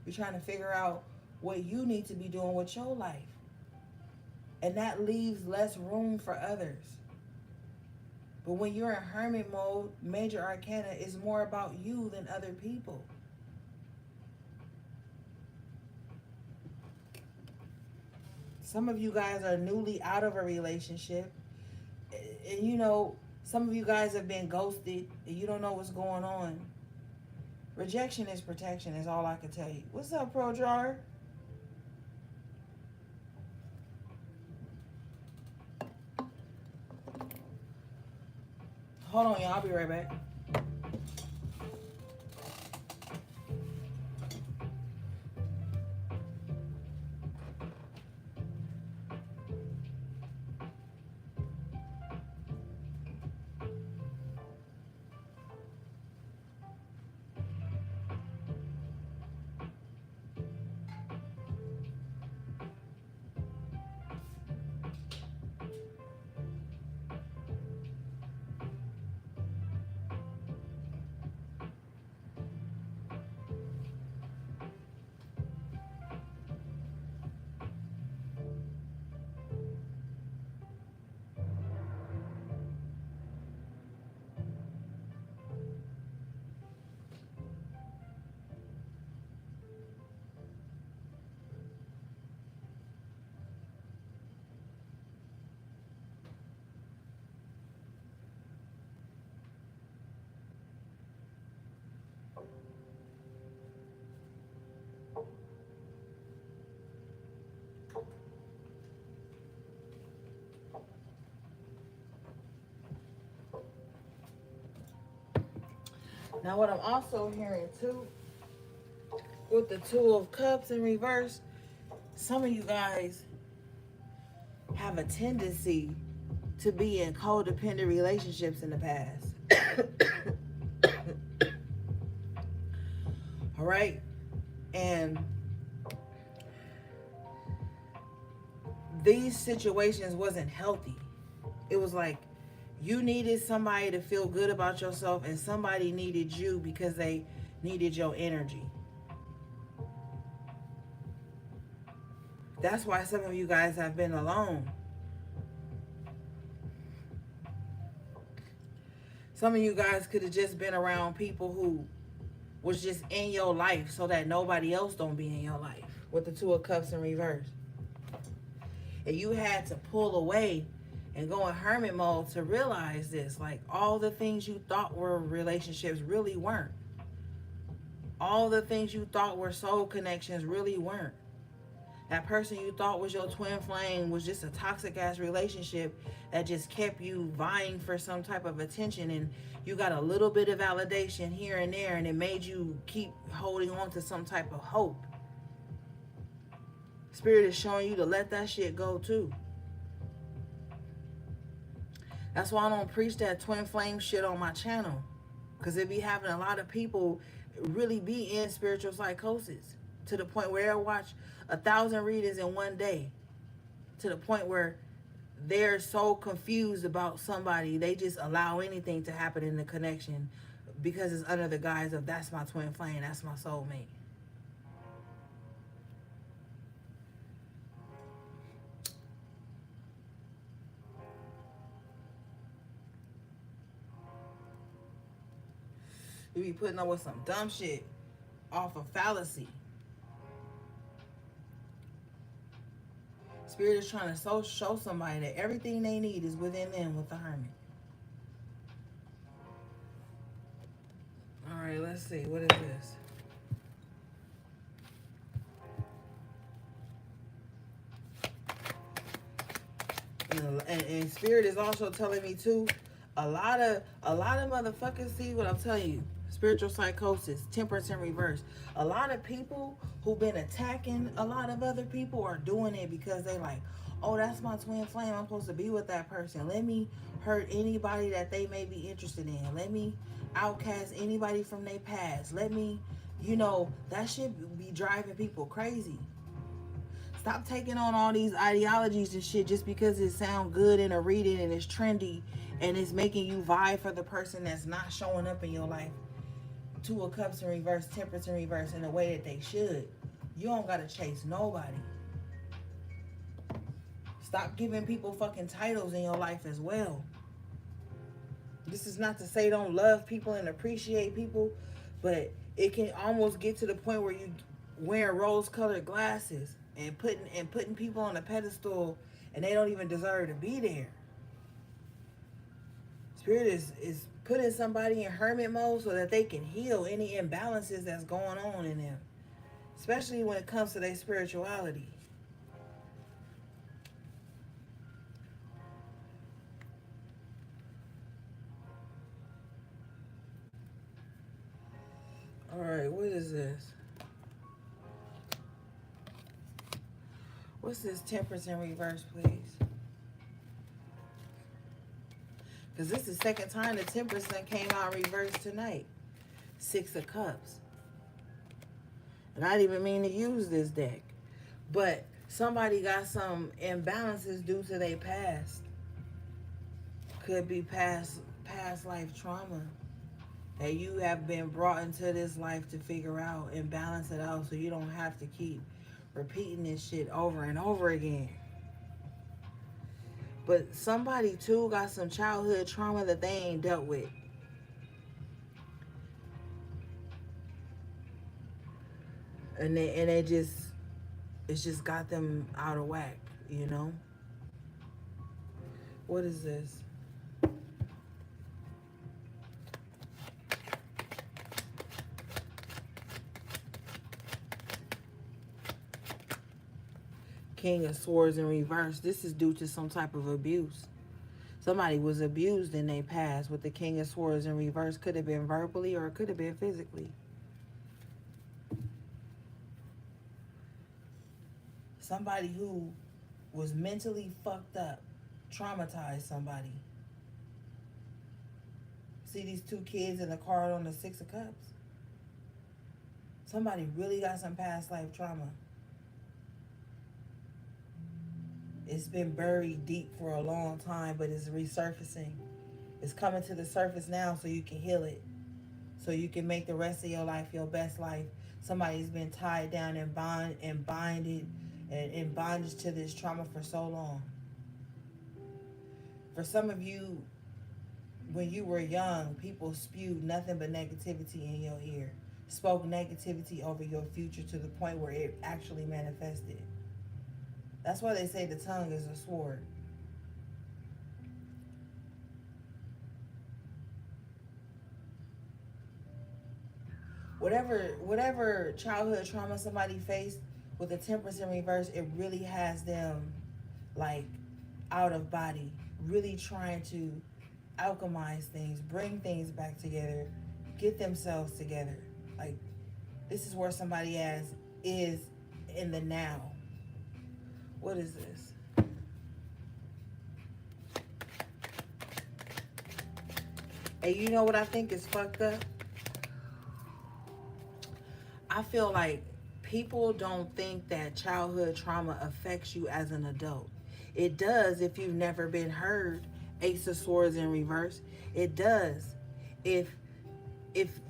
You're trying to figure out what you need to be doing with your life. And that leaves less room for others. But when you're in hermit mode, major arcana is more about you than other people. Some of you guys are newly out of a relationship. And you know, some of you guys have been ghosted and you don't know what's going on. Rejection is protection is all I can tell you. What's up, Pro Jar? Hold on, y'all. I'll be right back. Now, what I'm also hearing too, with the Two of Cups in reverse, some of you guys have a tendency to be in codependent relationships in the past. All right? And these situations wasn't healthy. It was like you needed somebody to feel good about yourself and somebody needed you because they needed your energy. That's why some of you guys have been alone. Some of you guys could have just been around people who was just in your life so that nobody else don't be in your life with the Two of Cups in reverse. And you had to pull away and go in hermit mode to realize this. Like, all the things you thought were relationships really weren't. All the things you thought were soul connections really weren't. That person you thought was your twin flame was just a toxic ass relationship that just kept you vying for some type of attention, and you got a little bit of validation here and there, and it made you keep holding on to some type of hope. Spirit is showing you to let that shit go too. That's why I don't preach that twin flame shit on my channel, because it be having a lot of people really be in spiritual psychosis to the point where they'll watch 1,000 readings in one day, to the point where they're so confused about somebody they just allow anything to happen in the connection because it's under the guise of that's my twin flame, that's my soulmate. You be putting up with some dumb shit off of fallacy. Spirit is trying to show somebody that everything they need is within them with the Hermit. All right, let's see. What is this? And Spirit is also telling me too, a lot of motherfuckers, see what I'm telling you, spiritual psychosis, temperance in reverse. A lot of people who've been attacking a lot of other people are doing it because they like, oh, that's my twin flame, I'm supposed to be with that person. Let me hurt anybody that they may be interested in. Let me outcast anybody from their past. Let me You know, that should be driving people crazy. Stop taking on all these ideologies and shit just because it sounds good in a reading and it's trendy and it's making you vie for the person that's not showing up in your life. Two of Cups in reverse, Temperance in reverse in the way that they should. You don't gotta chase nobody. Stop giving people fucking titles in your life as well. This is not to say don't love people and appreciate people, but it can almost get to the point where you wearing rose-colored glasses and putting people on a pedestal and they don't even deserve to be there. Spirit is putting somebody in hermit mode so that they can heal any imbalances that's going on in them, especially when it comes to their spirituality. All right, what is this? What's this Temperance in reverse, please? Because this is the second time the Temperance came out reversed tonight. Six of Cups. And I didn't even mean to use this deck. But somebody got some imbalances due to their past. Could be past life trauma that you have been brought into this life to figure out and balance it out so you don't have to keep repeating this shit over and over again. But somebody too got some childhood trauma that they ain't dealt with. And it's just got them out of whack, you know? What is this? King of Swords in reverse. This is due to some type of abuse. Somebody was abused in their past with the King of Swords in reverse. Could have been verbally or it could have been physically. Somebody who was mentally fucked up, traumatized somebody. See these two kids in the card on the Six of Cups? Somebody really got some past life trauma. It's been buried deep for a long time, but it's resurfacing. It's coming to the surface now so you can heal it. So you can make the rest of your life your best life. Somebody's been tied down and binded and in bondage to this trauma for so long. For some of you, when you were young, people spewed nothing but negativity in your ear. Spoke negativity over your future to the point where it actually manifested. That's why they say the tongue is a sword. Whatever childhood trauma somebody faced with the Temperance in reverse, it really has them like out of body, really trying to alchemize things, bring things back together, get themselves together. Like this is where somebody is in the now. What is this? And you know what I think is fucked up? I feel like people don't think that childhood trauma affects you as an adult. It does if you've never been heard. Ace of Swords in reverse. It does if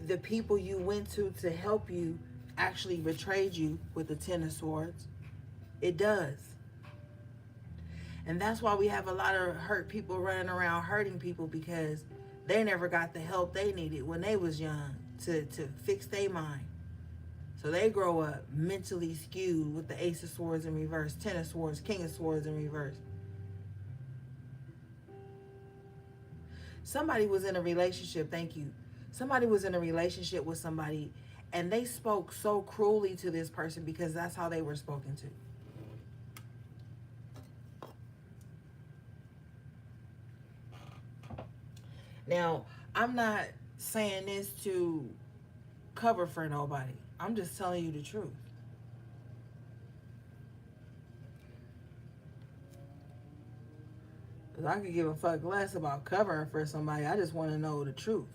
the people you went to help you actually betrayed you with the Ten of Swords. It does. And that's why we have a lot of hurt people running around hurting people, because they never got the help they needed when they was young to fix their mind. So they grow up mentally skewed with the Ace of Swords in reverse, Ten of Swords, King of Swords in reverse. Somebody was in a relationship, thank you. Somebody was in a relationship with somebody and they spoke so cruelly to this person because that's how they were spoken to. Now, I'm not saying this to cover for nobody. I'm just telling you the truth. Because I could give a fuck less about covering for somebody. I just want to know the truth.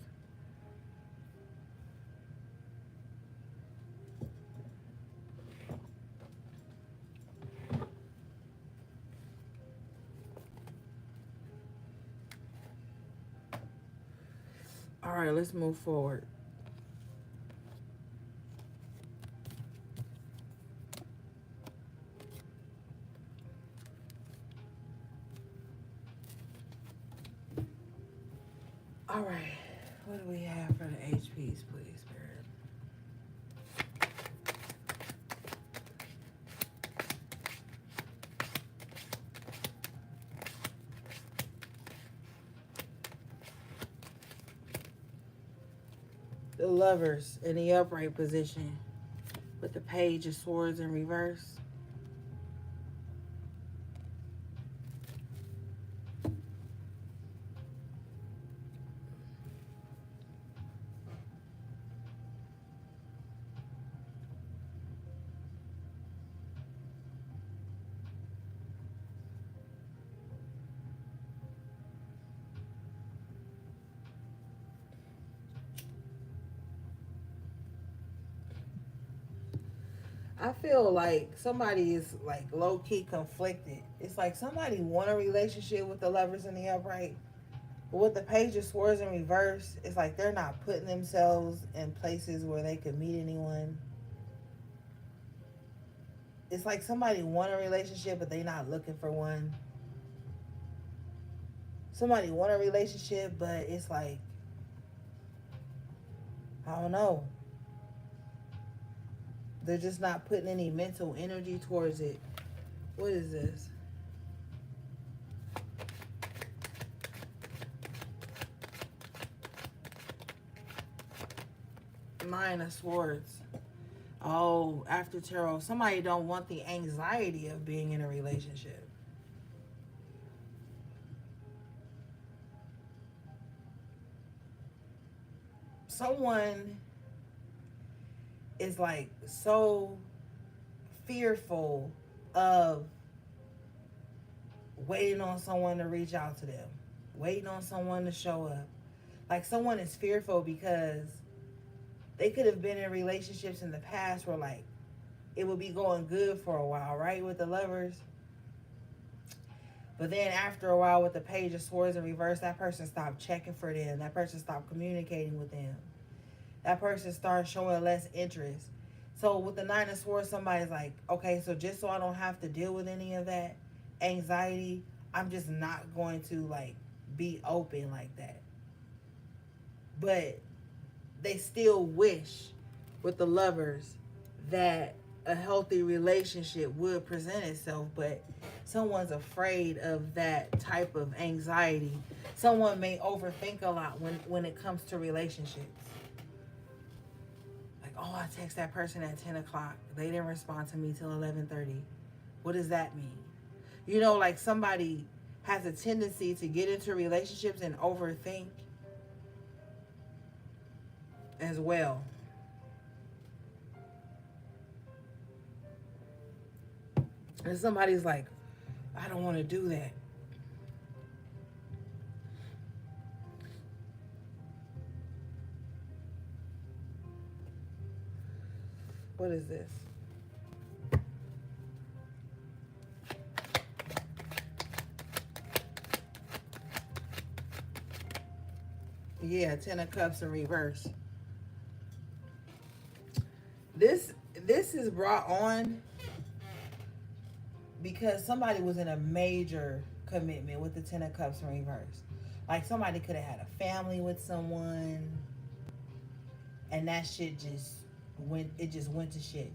All right, let's move forward. All right, what do we have for the HPs, please, Spirit? The Lovers in the upright position with the Page of Swords in reverse. I feel like somebody is like low key conflicted. It's like somebody want a relationship with the Lovers in the upright, but with the Page of Swords in reverse, it's like they're not putting themselves in places where they could meet anyone. It's like somebody want a relationship, but they not looking for one. Somebody want a relationship, but it's like, I don't know. They're just not putting any mental energy towards it. What is this? Nine of Swords. Oh, after tarot, somebody don't want the anxiety of being in a relationship. Someone is like so fearful of waiting on someone to reach out to them, waiting on someone to show up. Like someone is fearful because they could have been in relationships in the past where like it would be going good for a while, right? With the Lovers. But then after a while with the Page of Swords in reverse, that person stopped checking for them. That person stopped communicating with them. That person starts showing less interest. So with the Nine of Swords, somebody's like, okay, so just so I don't have to deal with any of that anxiety, I'm just not going to like be open like that. But they still wish with the Lovers that a healthy relationship would present itself, but someone's afraid of that type of anxiety. Someone may overthink a lot when it comes to relationships. Like, oh, I text that person at 10 o'clock. They didn't respond to me till 11:30. What does that mean? You know, like somebody has a tendency to get into relationships and overthink as well. And somebody's like, I don't want to do that. What is this? Yeah, 10 of Cups in reverse. This this is brought on because somebody was in a major commitment with the 10 of Cups in reverse. Like somebody could have had a family with someone and that shit just went to shit.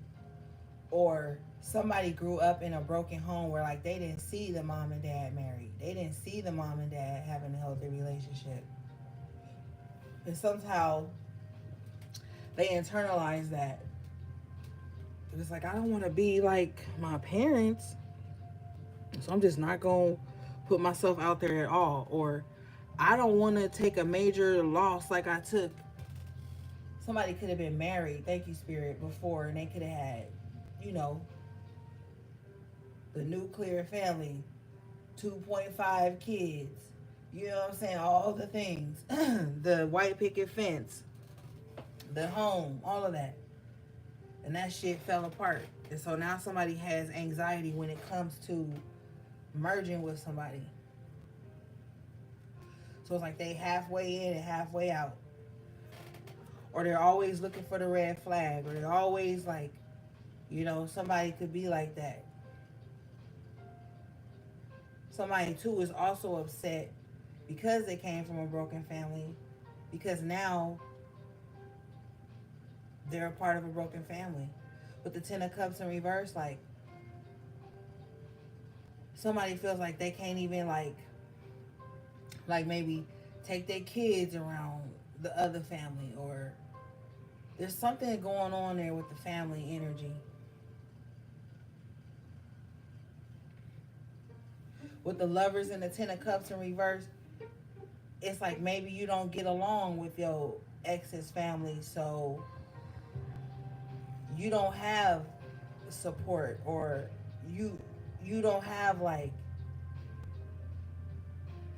Or somebody grew up in a broken home where like they didn't see the mom and dad married. They didn't see the mom and dad having a healthy relationship. And somehow they internalize that. It's like I don't want to be like my parents. So I'm just not going to put myself out there at all. Or I don't want to take a major loss like I took. Somebody could have been married, thank you, Spirit, before, and they could have had, you know, the nuclear family, 2.5 kids. You know what I'm saying? All the things. The white picket fence, the home, all of that. And that shit fell apart. And so now somebody has anxiety when it comes to merging with somebody. So it's like they halfway in and halfway out. or they're always looking for the red flag, or they're always like, somebody could be like that. Somebody too is also upset because they came from a broken family, because now they're a part of a broken family. With the Ten of Cups in reverse, like somebody feels like they can't even like maybe take their kids around the other family, or there's something going on there with the family energy. With the Lovers and the Ten of Cups in reverse, it's like maybe you don't get along with your ex's family, so you don't have support, or you don't have like,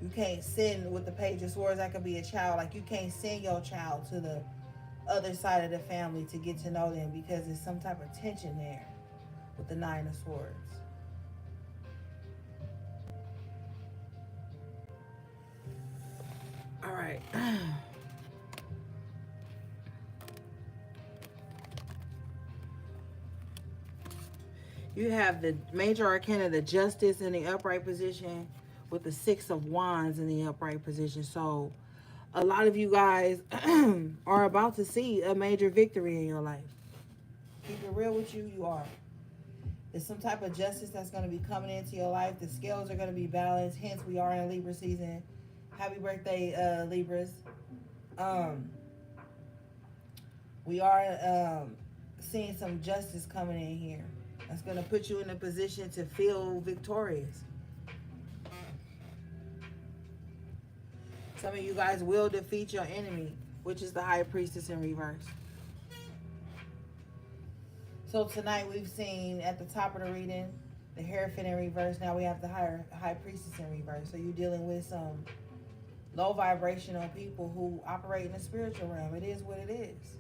you can't send, with the Page of Swords, that could be a child, like you can't send your child to the other side of the family to get to know them because there's some type of tension there with the Nine of Swords. All right. You have the Major Arcana, the Justice in the upright position, with the Six of Wands in the upright position. So a lot of you guys are about to see a major victory in your life. Keep it real with you, you are. There's some type of justice that's going to be coming into your life. The scales are going to be balanced. Hence, we are in Libra season. Happy birthday, Libras. We are seeing some justice coming in here. That's going to put you in a position to feel victorious. Some of you guys will defeat your enemy, which is the High Priestess in reverse. So tonight we've seen at the top of the reading the Hierophant in reverse. Now we have the High Priestess in reverse. So you're dealing with some low vibrational people who operate in the spiritual realm. It is what it is.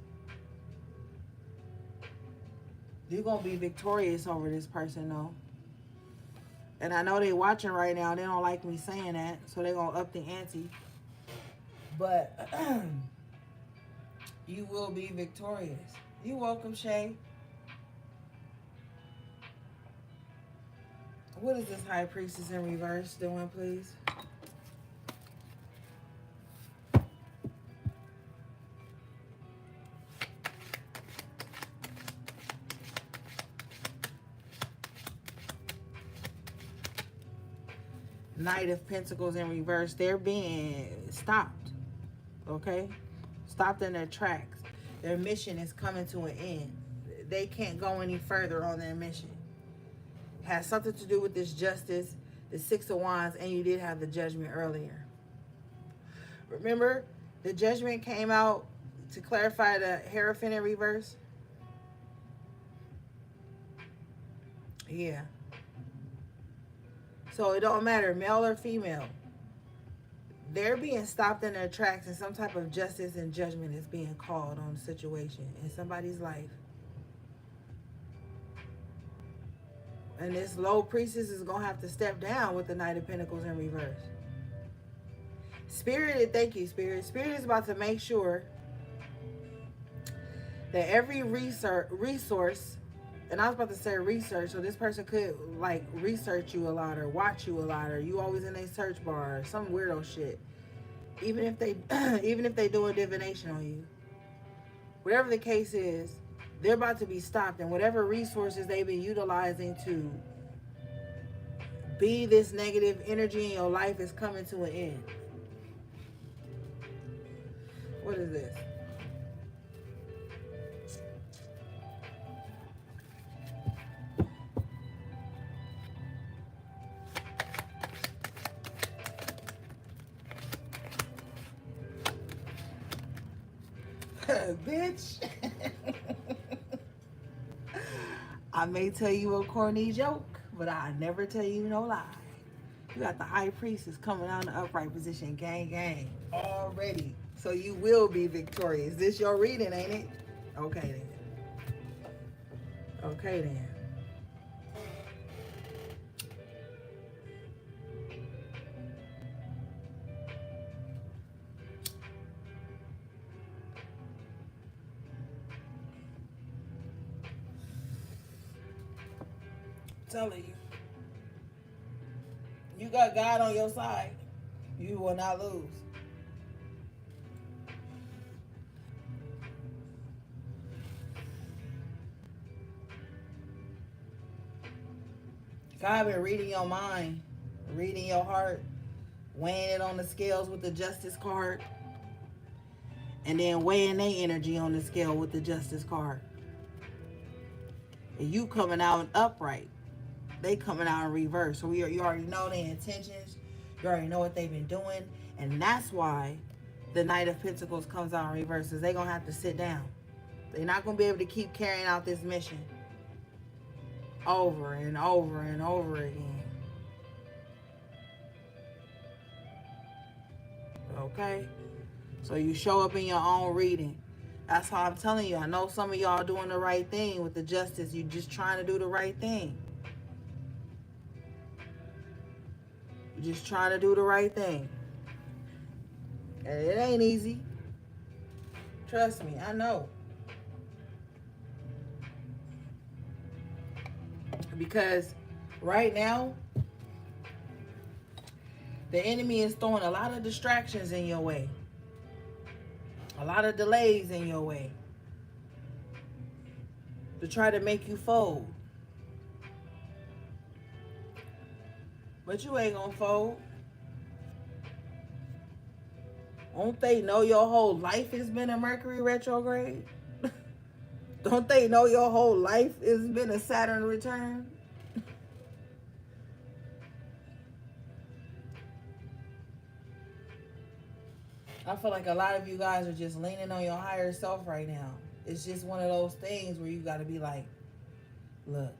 You're going to be victorious over this person, though. And I know they're watching right now. They don't like me saying that, so they're going to up the ante. But you will be victorious. You're welcome, Shay. What is this High Priestess in reverse doing, please? Knight of Pentacles in reverse. They're being stopped. Okay? Stopped in their tracks. Their mission is coming to an end. They can't go any further on their mission. Has something to do with this Justice, the Six of Wands, and you did have the Judgment earlier. Remember, the Judgment came out to clarify the Hierophant in reverse? Yeah. So it don't matter, male or female. They're being stopped in their tracks, and some type of justice and judgment is being called on the situation in somebody's life. And this low priestess is going to have to step down with the Knight of Pentacles in reverse. Spirit, thank you, Spirit. Spirit is about to make sure that every resource, and I was about to say research, so this person could like research you a lot or watch you a lot, or you always in a search bar or some weirdo shit. Even if they do a divination on you. Whatever the case is, they're about to be stopped, and whatever resources they've been utilizing to be this negative energy in your life is coming to an end. What is this? Bitch. I may tell you a corny joke, but I never tell you no lie. You got the High Priestess coming out in the upright position, gang, gang, already. So you will be victorious. This your reading, ain't it? Okay then. Okay then. telling you. You got God on your side. You will not lose. God been reading your mind, reading your heart, weighing it on the scales with the justice card, and then weighing their energy on the scale with the justice card. And you coming out upright. They coming out in reverse. So you already know their intentions. You already know what they've been doing. And that's why the Knight of Pentacles comes out in reverse. Because they're going to have to sit down. They're not going to be able to keep carrying out this mission over and over and over again. Okay? So you show up in your own reading. That's how I'm telling you. I know some of y'all doing the right thing with the justice. You just trying to do the right thing. You're just trying to do the right thing. And it ain't easy. Trust me, I know. Because right now, the enemy is throwing a lot of distractions in your way. A lot of delays in your way. To try to make you fold. But you ain't gonna fold. Don't they know your whole life has been a Mercury retrograde? Don't they know your whole life has been a Saturn return? I feel like a lot of you guys are just leaning on your higher self right now. It's just one of those things where you got to be like, look,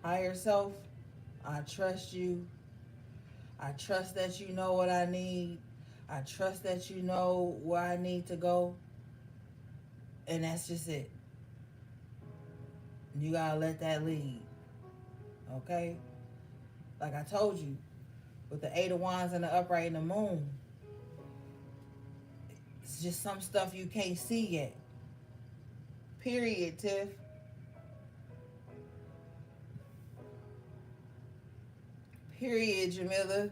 higher self, I trust you. I trust that you know what I need. I trust that you know where I need to go. And that's just it. You got to let that lead. Okay? Like I told you, with the Eight of Wands and the upright in the moon, it's just some stuff you can't see yet. Period, Tiff. Period, Jamila.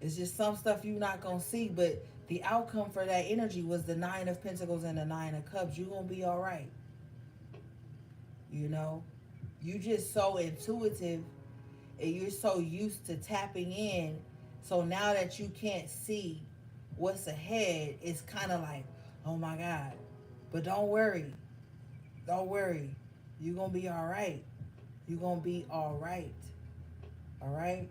It's just some stuff you're not going to see, but the outcome for that energy was the Nine of Pentacles and the Nine of Cups. You're going to be all right. You know? You just so intuitive and you're so used to tapping in. So now that you can't see what's ahead, it's kind of like, oh my God. But don't worry. Don't worry. You're going to be all right. You're going to be all right. All right?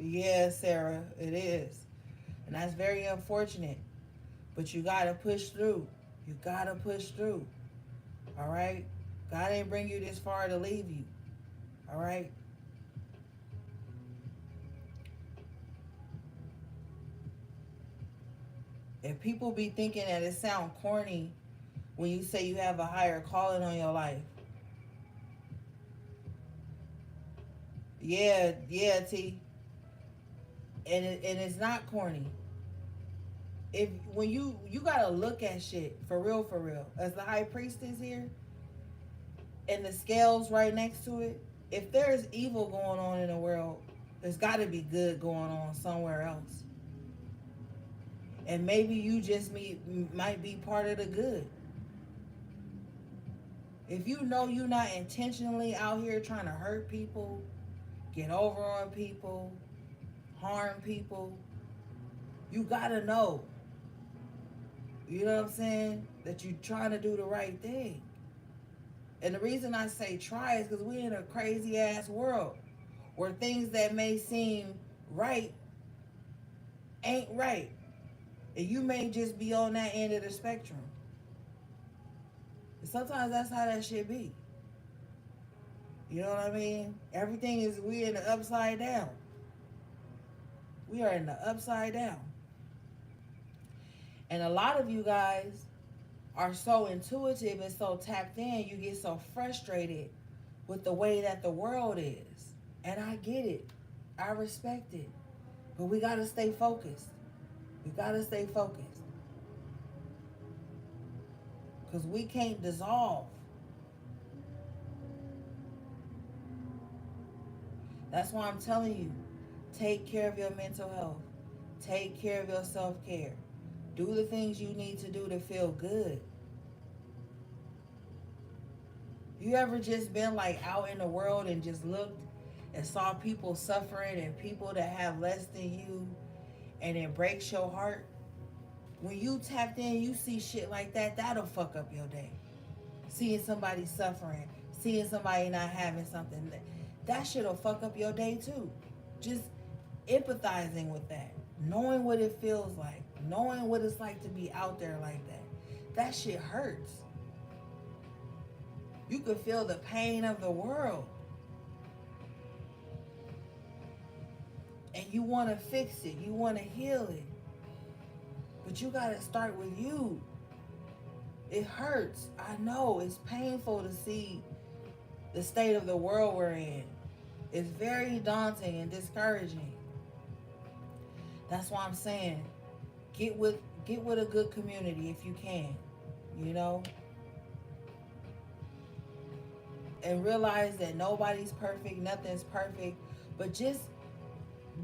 Yeah, Sarah, it is. And that's very unfortunate. But you got to push through. You got to push through. All right? God didn't bring you this far to leave you. All right? If people be thinking that it sounds corny when you say you have a higher calling on your life. Yeah, T. And it's not corny. If when you gotta look at shit for real, as the high priestess here, and the scales right next to it, if there's evil going on in the world, there's got to be good going on somewhere else. And maybe you just might be part of the good. If you know you're not intentionally out here trying to hurt people, get over on people, harm people, you gotta know. You know what I'm saying? That you're trying to do the right thing. And the reason I say try is because we're in a crazy ass world where things that may seem right ain't right. And you may just be on that end of the spectrum. And sometimes that's how that shit be. You know what I mean? Everything is, we're in the upside down. We are in the upside down. And a lot of you guys are so intuitive and so tapped in, you get so frustrated with the way that the world is. And I get it. I respect it. But we got to stay focused. We got to stay focused. because we can't dissolve. That's why I'm telling you, take care of your mental health. Take care of your self-care. Do the things you need to do to feel good. You ever just been like out in the world and just looked and saw people suffering and people that have less than you, and it breaks your heart? When you tapped in, you see shit like that, that'll fuck up your day. Seeing somebody suffering, seeing somebody not having something, that shit'll fuck up your day too. Just empathizing with that, knowing what it feels like, knowing what it's like to be out there like that. That shit hurts. You can feel the pain of the world. And you want to fix it. You want to heal it. But you got to start with you. It hurts. I know. It's painful to see the state of the world we're in. It's very daunting and discouraging. That's why I'm saying, get with a good community if you can, you know? And realize that nobody's perfect, nothing's perfect, but just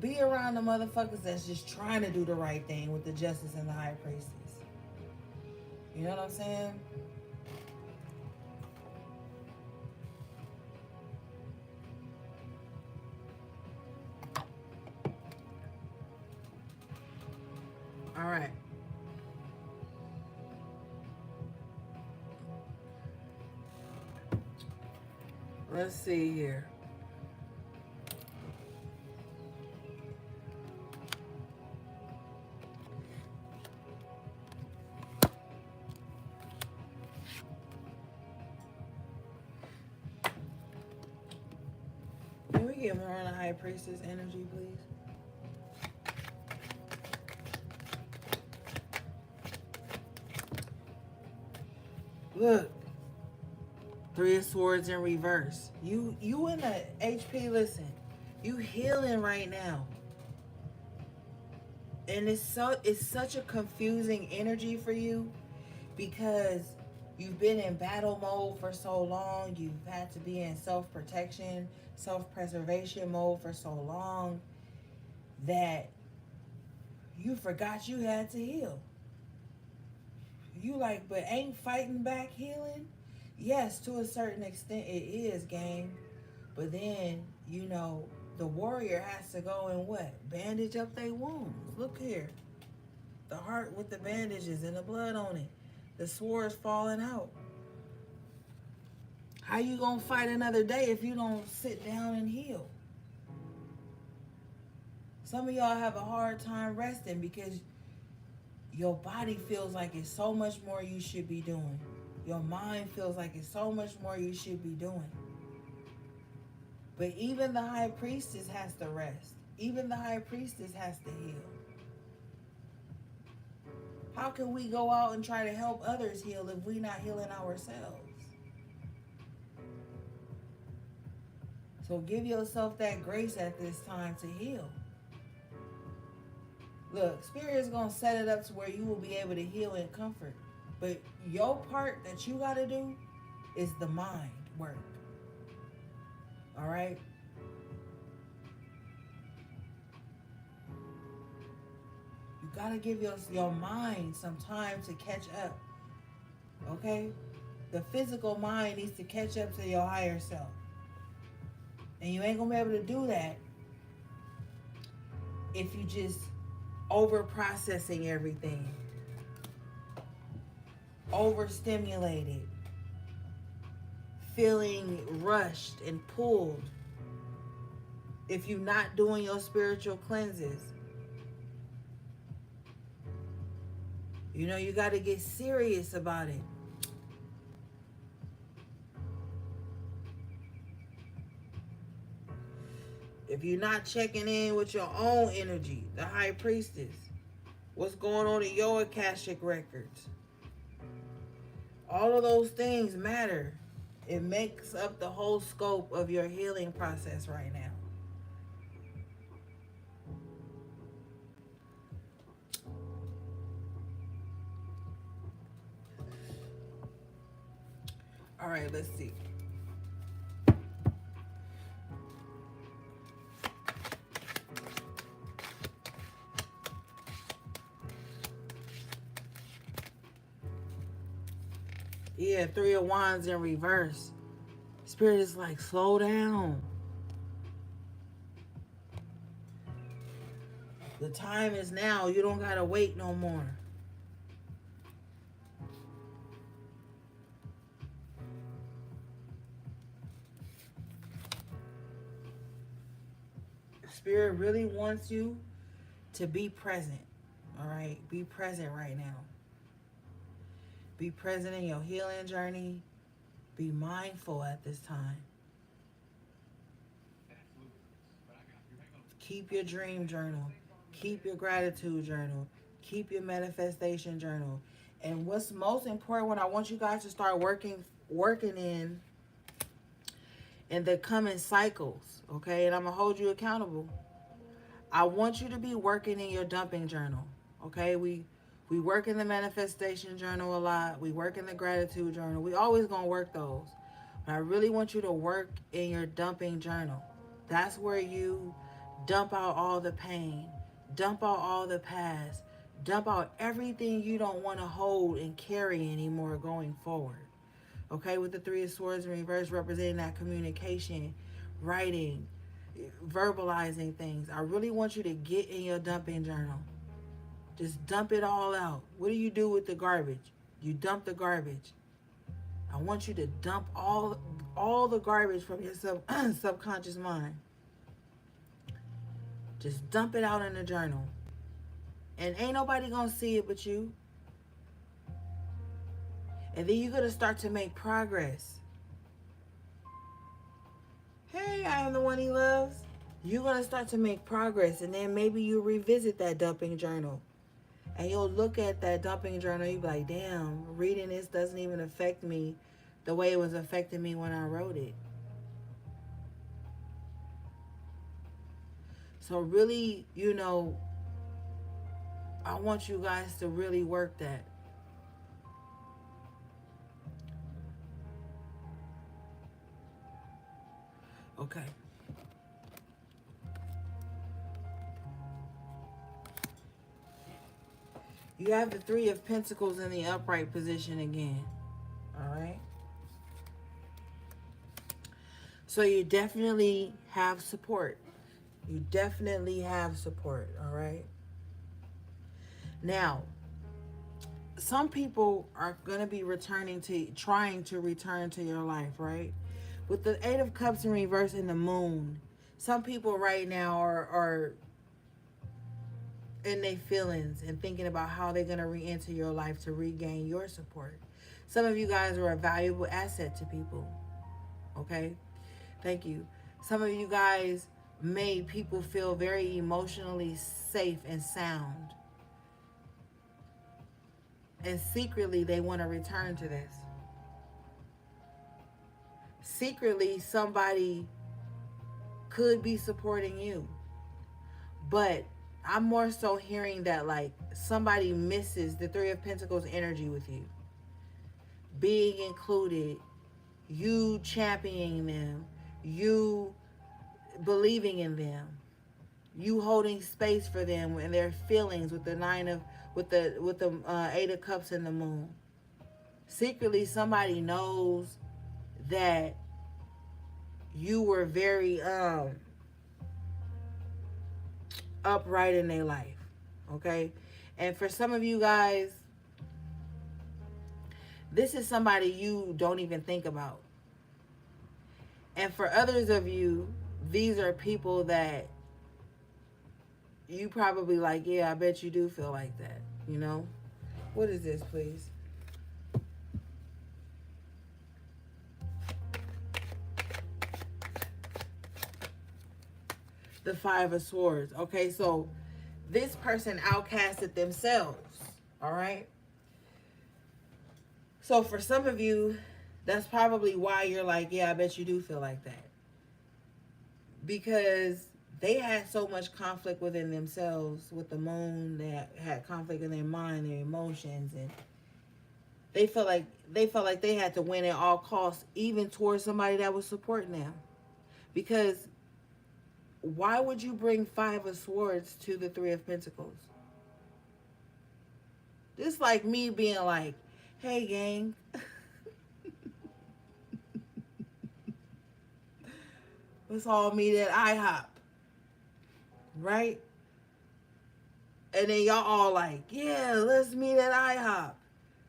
be around the motherfuckers that's just trying to do the right thing with the justice and the high priestess. You know what I'm saying? All right. Let's see here. Can we get more on the high priestess energy, please? Look, Three of Swords in reverse. You in the HP, listen. You healing right now. And it's such a confusing energy for you because you've been in battle mode for so long. You've had to be in self-protection, self-preservation mode for so long that you forgot you had to heal. You like, but ain't fighting back healing? Yes, to a certain extent it is, gang. But then, you know, the warrior has to go and what? Bandage up their wounds. Look here. The heart with the bandages and the blood on it. The swords falling out. How you gonna fight another day if you don't sit down and heal? Some of y'all have a hard time resting because your body feels like it's so much more you should be doing. Your mind feels like it's so much more you should be doing. But even the high priestess has to rest. Even the high priestess has to heal. How can we go out and try to help others heal if we're not healing ourselves? So give yourself that grace at this time to heal. Look, Spirit is going to set it up to where you will be able to heal in comfort. But your part that you got to do is the mind work. All right? You got to give your mind some time to catch up. Okay? The physical mind needs to catch up to your higher self. And you ain't going to be able to do that if you just over processing everything, overstimulated, feeling rushed and pulled. If you're not doing your spiritual cleanses, you know, you got to get serious about it. If you're not checking in with your own energy, the high priestess, what's going on in your Akashic records, all of those things matter. It makes up the whole scope of your healing process right now. All right, let's see. Yeah, Three of Wands in reverse. Spirit is like, slow down. The time is now. You don't gotta wait no more. Spirit really wants you to be present. All right? Be present right now. Be present in your healing journey. Be mindful at this time. Keep your dream journal. Keep your gratitude journal. Keep your manifestation journal. And what's most important, what I want you guys to start working in the coming cycles, okay? And I'm gonna hold you accountable. I want you to be working in your dumping journal, okay? We work in the manifestation journal a lot. We work in the gratitude journal. We always gonna work those. But I really want you to work in your dumping journal. That's where you dump out all the pain, dump out all the past, dump out everything you don't want to hold and carry anymore going forward. Okay, with the Three of Swords in reverse representing that communication, writing, verbalizing things. I really want you to get in your dumping journal. Just dump it all out. What do you do with the garbage? You dump the garbage. I want you to dump all the garbage from your subconscious mind. Just dump it out in the journal. And ain't nobody gonna see it but you. And then you're gonna start to make progress. Hey, I am the one he loves. You're gonna start to make progress, and then maybe you revisit that dumping journal. And you'll look at that dumping journal, you'll be like, damn, reading this doesn't even affect me the way it was affecting me when I wrote it. So really, I want you guys to really work that. Okay. You have the Three of Pentacles in the upright position again. All right. So you definitely have support. You definitely have support. All right. Now, some people are going to be trying to return to your life, right? With the Eight of Cups in reverse and the Moon, some people right now are in their feelings and thinking about how they're going to re-enter your life to regain your support. Some of you guys are a valuable asset to people. Okay? Thank you. Some of you guys made people feel very emotionally safe and sound. And secretly, they want to return to this. Secretly, somebody could be supporting you. But I'm more so hearing that like somebody misses the Three of Pentacles energy with you. Being included, you championing them, you believing in them, you holding space for them and their feelings with the Eight of Cups and the Moon. Secretly, somebody knows that you were very upright in their life. Okay? And for some of you guys, this is somebody you don't even think about. And for others of you, these are people that you probably like, yeah, I bet you do feel like that, you know? What is this, please? The Five of Swords. Okay, so this person outcasted themselves, all right? So for some of you, that's probably why you're like, yeah, I bet you do feel like that. Because they had so much conflict within themselves with the Moon. They had conflict in their mind, their emotions, and They felt like they had to win at all costs, even towards somebody that was supporting them. Because why would you bring Five of Swords to the Three of Pentacles? Just like me being like, hey gang, let's all meet at IHOP, right? And then y'all all like, yeah, let's meet at IHOP.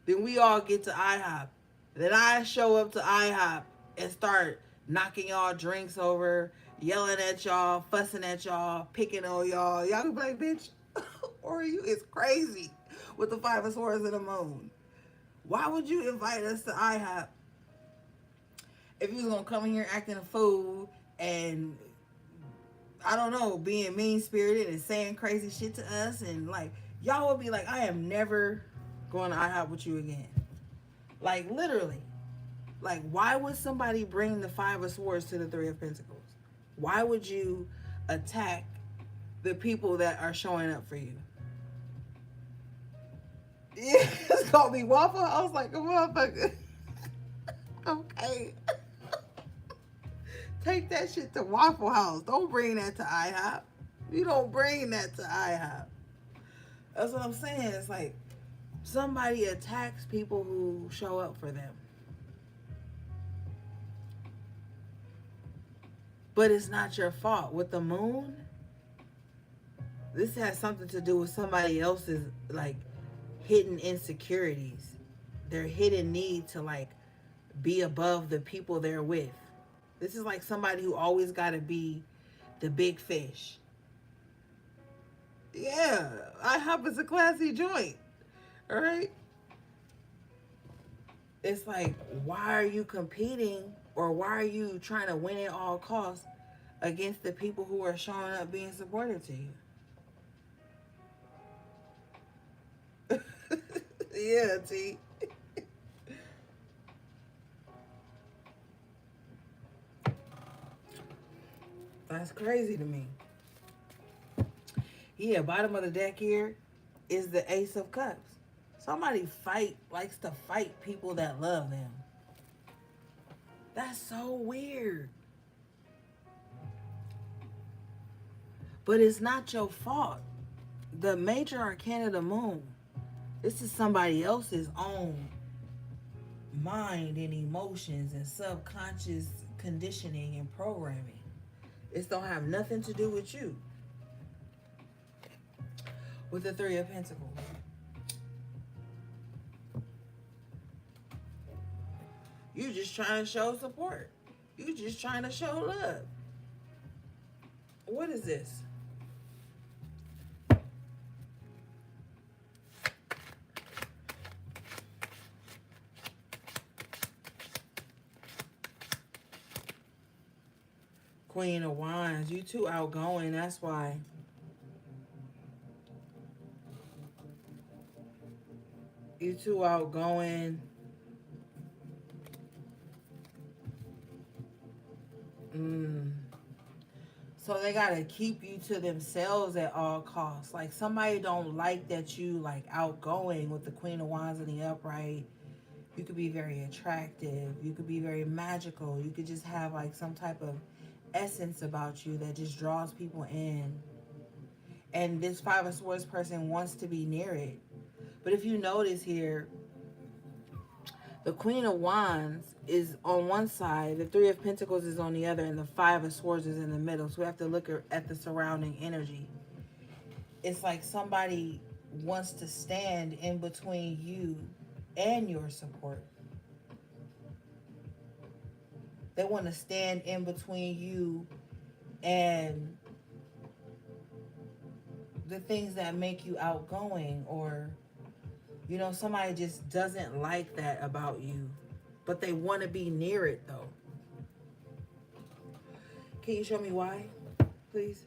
Then we all get to IHOP. Then I show up to IHOP and start knocking y'all drinks over, yelling at y'all, fussing at y'all, picking on y'all. Y'all be like, bitch, or you is crazy with the Five of Swords and the Moon. Why would you invite us to IHOP if you was gonna come in here acting a fool and I don't know, being mean spirited and saying crazy shit to us, and like y'all would be like, I am never going to IHOP with you again. Like literally. Like why would somebody bring the Five of Swords to the Three of Pentacles? Why would you attack the people that are showing up for you? Yeah, it's called me Waffle House like a motherfucker. Okay. Take that shit to Waffle House. Don't bring that to IHOP. You don't bring that to IHOP. That's what I'm saying. It's like somebody attacks people who show up for them. But it's not your fault. With the moon, this has something to do with somebody else's like hidden insecurities. Their hidden need to like be above the people they're with. This is like somebody who always got to be the big fish. Yeah, IHOP is a classy joint. All right. It's like, why are you competing or why are you trying to win at all costs against the people who are showing up being supportive to you? Yeah, T. That's crazy to me. Yeah, bottom of the deck here is the Ace of Cups. Somebody likes to fight people that love them. That's so weird. But it's not your fault. The major arcana of the moon, this is somebody else's own mind and emotions and subconscious conditioning and programming. It don't have nothing to do with you. With the Three of Pentacles, you just trying to show support. You just trying to show love. What is this? Queen of Wands. You too outgoing. That's why. You too outgoing. So they gotta keep you to themselves at all costs. Like somebody don't like that you like outgoing with the Queen of Wands in the upright. You could be very attractive. You could be very magical. You could just have like some type of essence about you that just draws people in. And this Five of Swords person wants to be near it. But if you notice here, the Queen of Wands is on one side, the Three of Pentacles is on the other, and the Five of Swords is in the middle. So we have to look at the surrounding energy. It's like somebody wants to stand in between you and your support. They want to stand in between you and the things that make you outgoing, or you know, somebody just doesn't like that about you, but they want to be near it though. Can you show me why, please?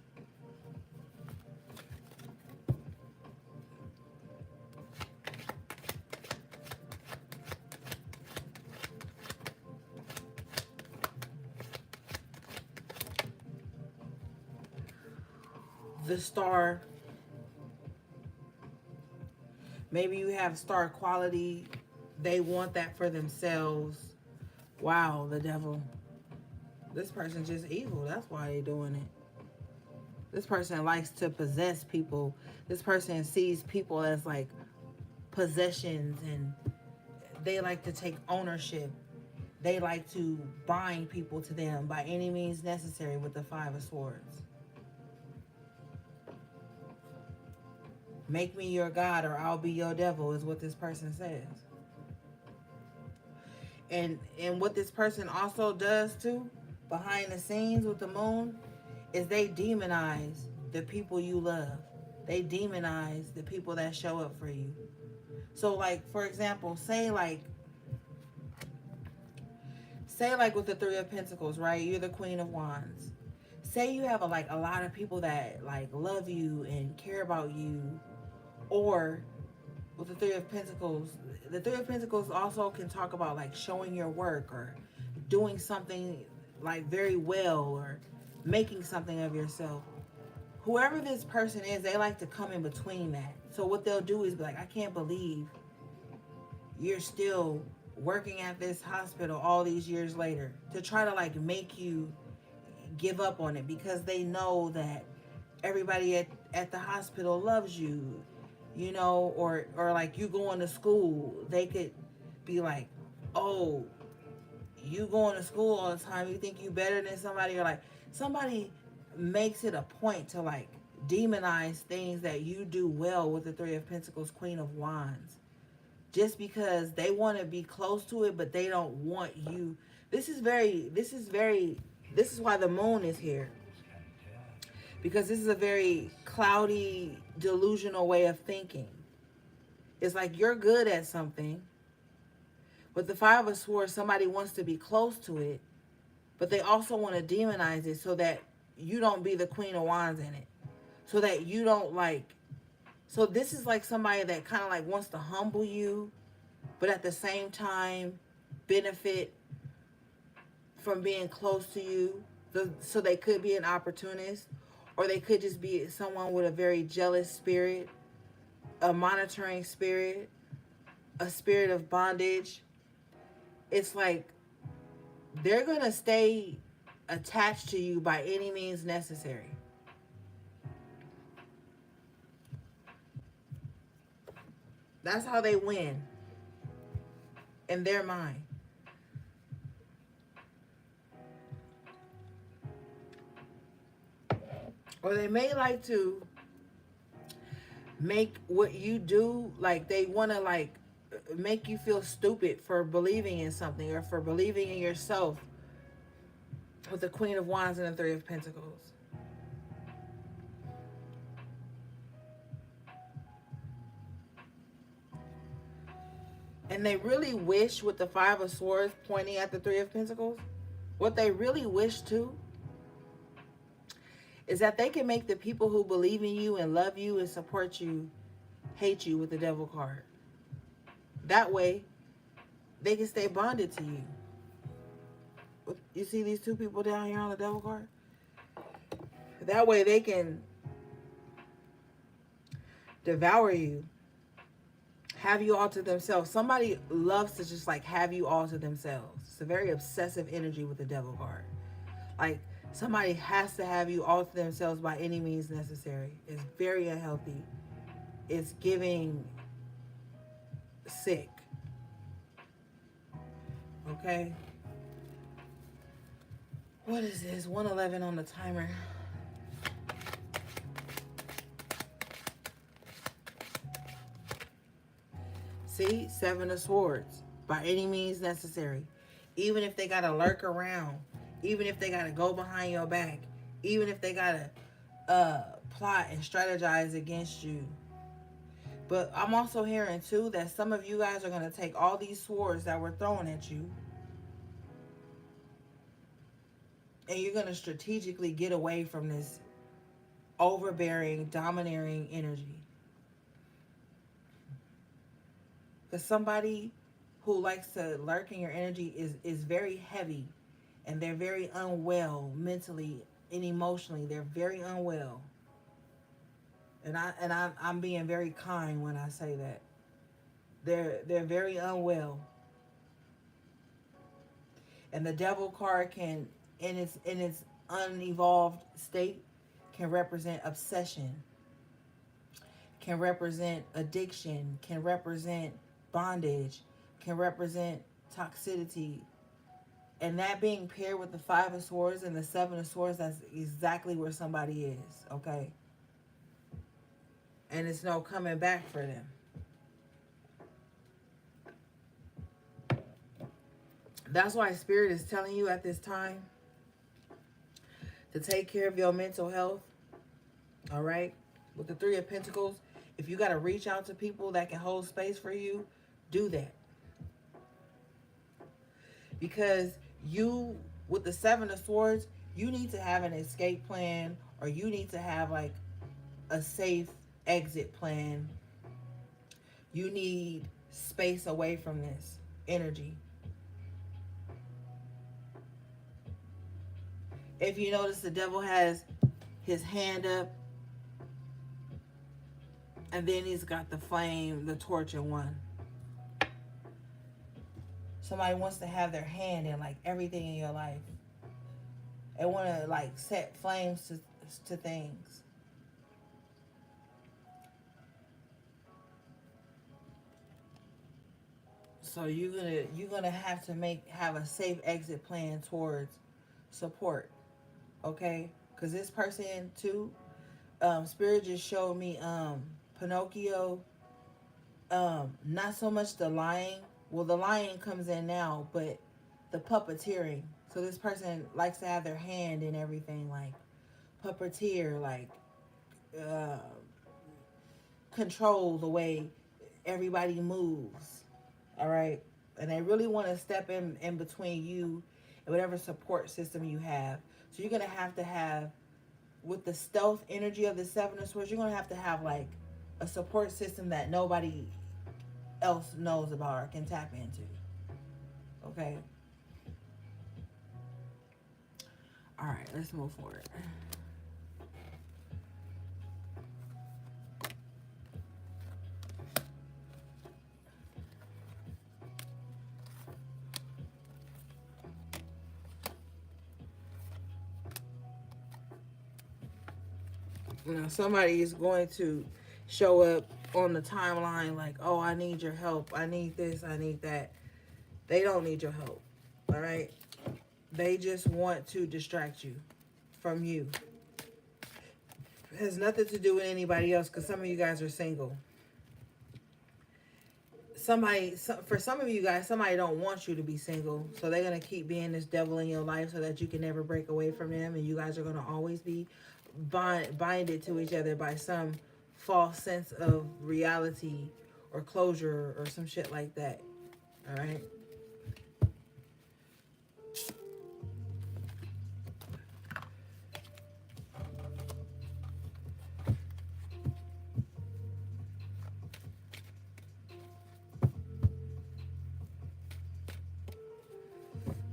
The Star. Maybe you have star quality They want that for themselves. Wow, the devil. This person's just evil. That's why they're doing it. This person likes to possess people. This person sees people as like possessions, and they like to take ownership. They like to bind people to them by any means necessary with the Five of Swords. Make me your God or I'll be your devil is what this person says. And what this person also does too, behind the scenes with the moon, is they demonize the people you love. They demonize the people that show up for you. So like for example, say like with the Three of Pentacles, right? You're the Queen of Wands. Say you have a lot of people that like love you and care about you, or with the Three of Pentacles, the Three of Pentacles also can talk about like showing your work or doing something like very well or making something of yourself. Whoever this person is, they like to come in between that. So what they'll do is be like, I can't believe you're still working at this hospital all these years later, to try to like make you give up on it, because they know that everybody at the hospital loves you, you know, or like you going to school, they could be like, oh, you going to school all the time, you think you better than somebody, or like somebody makes it a point to like demonize things that you do well with the Three of Pentacles, Queen of Wands, just because they want to be close to it, but they don't want you. This is why the moon is here, because this is a very cloudy, delusional way of thinking. It's like you're good at something. With the Five of Swords, somebody wants to be close to it, but they also want to demonize it so that you don't be the Queen of Wands in it. So that you don't like. So this is like somebody that kind of like wants to humble you, but at the same time benefit from being close to you. So they could be an opportunist, or they could just be someone with a very jealous spirit, a monitoring spirit, a spirit of bondage. It's like they're going to stay attached to you by any means necessary. That's how they win in their mind. Or they may like to make what you do, like they want to like make you feel stupid for believing in something or for believing in yourself, with the Queen of Wands and the Three of Pentacles. And they really wish, with the Five of Swords pointing at the Three of Pentacles, what they really wish to is that they can make the people who believe in you and love you and support you hate you with the Devil card. That way, they can stay bonded to you. You see these two people down here on the Devil card? That way they can devour you, have you all to themselves. Somebody loves to just like have you all to themselves. It's a very obsessive energy with the Devil card. Like somebody has to have you all to themselves by any means necessary. It's very unhealthy. It's giving sick. Okay? What is this? 111 on the timer. See? Seven of Swords. By any means necessary. Even if they gotta lurk around. Even if they gotta go behind your back. Even if they gotta plot and strategize against you. But I'm also hearing too that some of you guys are gonna take all these swords that were thrown at you, and you're gonna strategically get away from this overbearing, domineering energy. Because somebody who likes to lurk in your energy is very heavy, and they're very unwell mentally and emotionally. They're very unwell. And I'm being very kind when I say that. They're very unwell. And the devil card can, in its unevolved state, can represent obsession, can represent addiction, can represent bondage, can represent toxicity. And that being paired with the Five of Swords and the Seven of Swords, that's exactly where somebody is, okay? And it's no coming back for them. That's why Spirit is telling you at this time to take care of your mental health, all right? With the Three of Pentacles, if you got to reach out to people that can hold space for you, do that. Because you, with the Seven of Swords, you need to have an escape plan, or you need to have like a safe exit plan. You need space away from this energy. If you notice, the devil has his hand up, and then he's got the flame, the torch in one. Somebody wants to have their hand in like everything in your life. They want to like set flames to things. So you're gonna have to have a safe exit plan towards support, okay? Because this person too, Spirit just showed me Pinocchio. Not so much the lying. Well, the lying comes in now, but the puppeteering. So this person likes to have their hand in everything, like puppeteer, like uh, control the way everybody moves. All right, and they really want to step in between you and whatever support system you have. So you're gonna have to have, with the stealth energy of the Seven of Swords, you're gonna have to have like a support system that nobody else knows about or can tap into. Okay. All right, let's move forward. Now, somebody is going to show up on the timeline like, oh, I need your help. I need this. I need that. They don't need your help. All right. They just want to distract you from you. It has nothing to do with anybody else, because some of you guys are single. For some of you guys, somebody don't want you to be single, so they're going to keep being this devil in your life so that you can never break away from them, and you guys are going to always be binded to each other by some false sense of reality or closure or some shit like that. All right.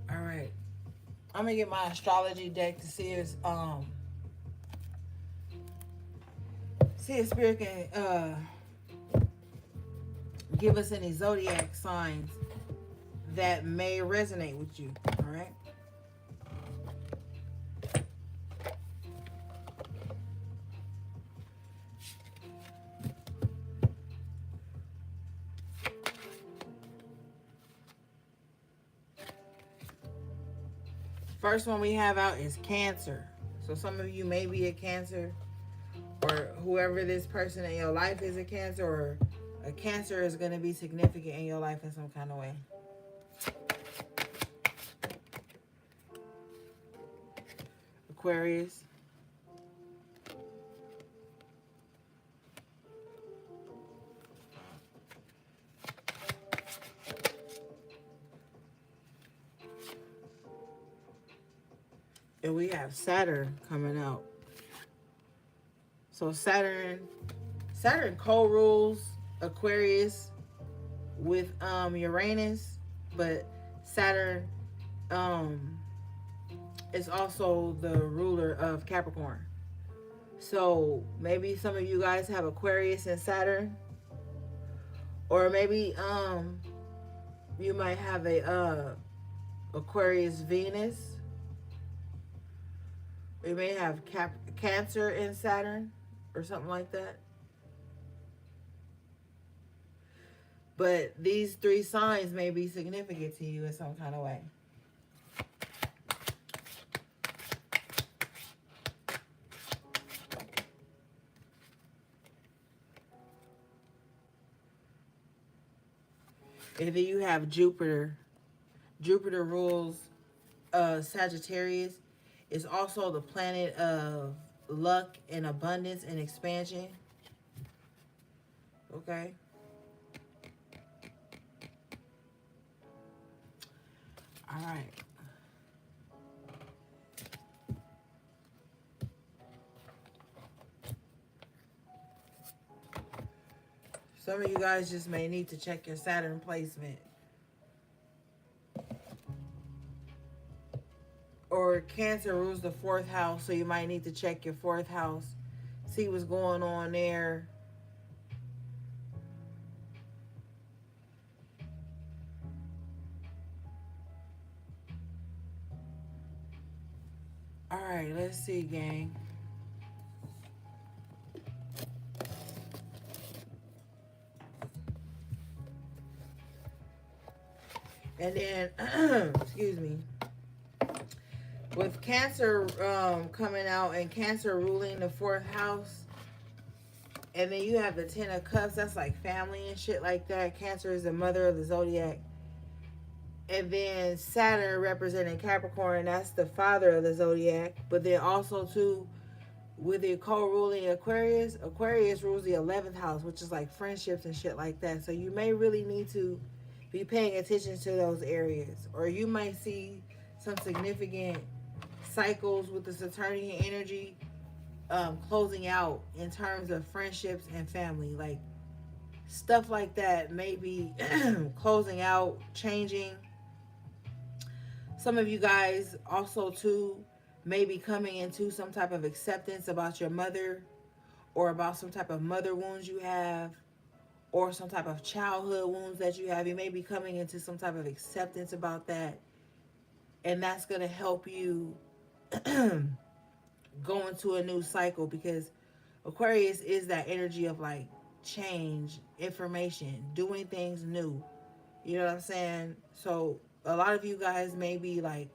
All right. I'm gonna get my astrology deck to see if Spirit can give us any zodiac signs that may resonate with you. All right. First one we have out is Cancer. So some of you may be a Cancer, or whoever this person in your life is a Cancer, or a Cancer is going to be significant in your life in some kind of way. Aquarius. And we have Saturn coming out. So Saturn co-rules Aquarius with Uranus, but Saturn is also the ruler of Capricorn. So maybe some of you guys have Aquarius and Saturn, Or maybe you might have a Aquarius Venus. You may have Cancer in Saturn or something like that. But these three signs may be significant to you in some kind of way. And then you have Jupiter. Jupiter rules Sagittarius. It's also the planet of luck and abundance and expansion. Okay. All right. Some of you guys just may need to check your Saturn placement. Or Cancer rules the fourth house, so you might need to check your fourth house. See what's going on there. All right, let's see, gang. And then, excuse me, with Cancer coming out and Cancer ruling the fourth house, and then you have the Ten of Cups, that's like family and shit like that. Cancer is the mother of the zodiac. And then Saturn representing Capricorn, that's the father of the zodiac. But then also, too, with the co-ruling Aquarius, Aquarius rules the 11th house, which is like friendships and shit like that. So you may really need to be paying attention to those areas. Or you might see some significant cycles with the Saturnian energy closing out in terms of friendships and family. Like, stuff like that may be closing out, changing. Some of you guys also, too, may be coming into some type of acceptance about your mother, or about some type of mother wounds you have, or some type of childhood wounds that you have. You may be coming into some type of acceptance about that. And that's going to help you go into a new cycle, because Aquarius is that energy of like change, information, doing things new. You know what I'm saying? So a lot of you guys may be like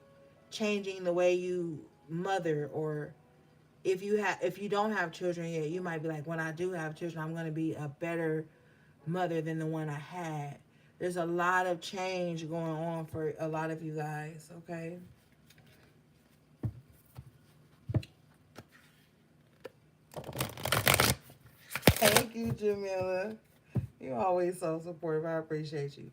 changing the way you mother, or if you don't have children yet, you might be like, when I do have children, I'm going to be a better mother than the one I had. There's a lot of change going on for a lot of you guys, okay? Thank you, Jamila. You're always so supportive. I appreciate you.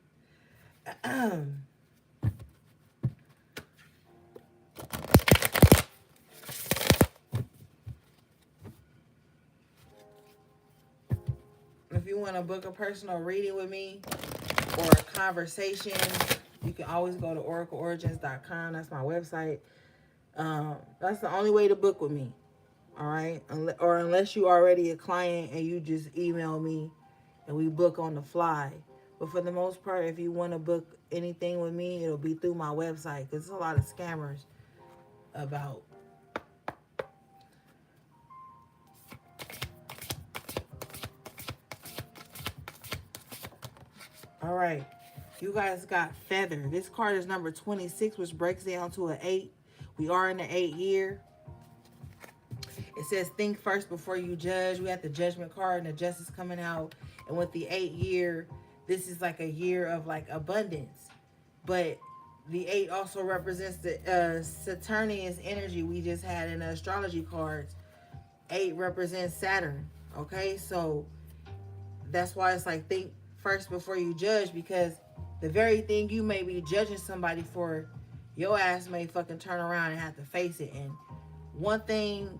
If you want to book a personal reading with me or a conversation, you can always go to oracleorigins.com. That's my website. That's the only way to book with me. All right? Or unless you already a client and you just email me and we book on the fly. But for the most part, if you want to book anything with me, it'll be through my website, because there's a lot of scammers about. All right. You guys got Feather. This card is number 26, which breaks down to an 8. We are in the 8th year. It says, think first before you judge. We have the Judgment card and the Justice coming out. And with the 8th year, this is like a year of like abundance. But the 8 also represents the Saturnian energy we just had in the astrology cards. 8 represents Saturn. Okay, so that's why it's like, think first before you judge, because the very thing you may be judging somebody for, your ass may fucking turn around and have to face it. And one thing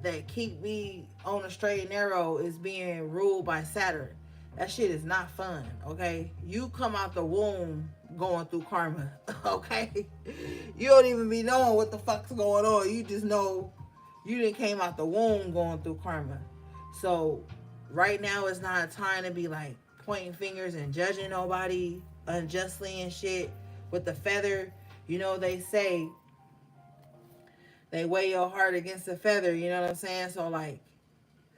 that keep me on a straight and narrow is being ruled by Saturn. That shit is not fun, okay? You come out the womb going through karma, okay? You don't even be knowing what the fuck's going on. You just know you done came out the womb going through karma. So right now is not a time to be like pointing fingers and judging nobody unjustly and shit with the feather. You know, they say they weigh your heart against a feather. You know what I'm saying? So, like,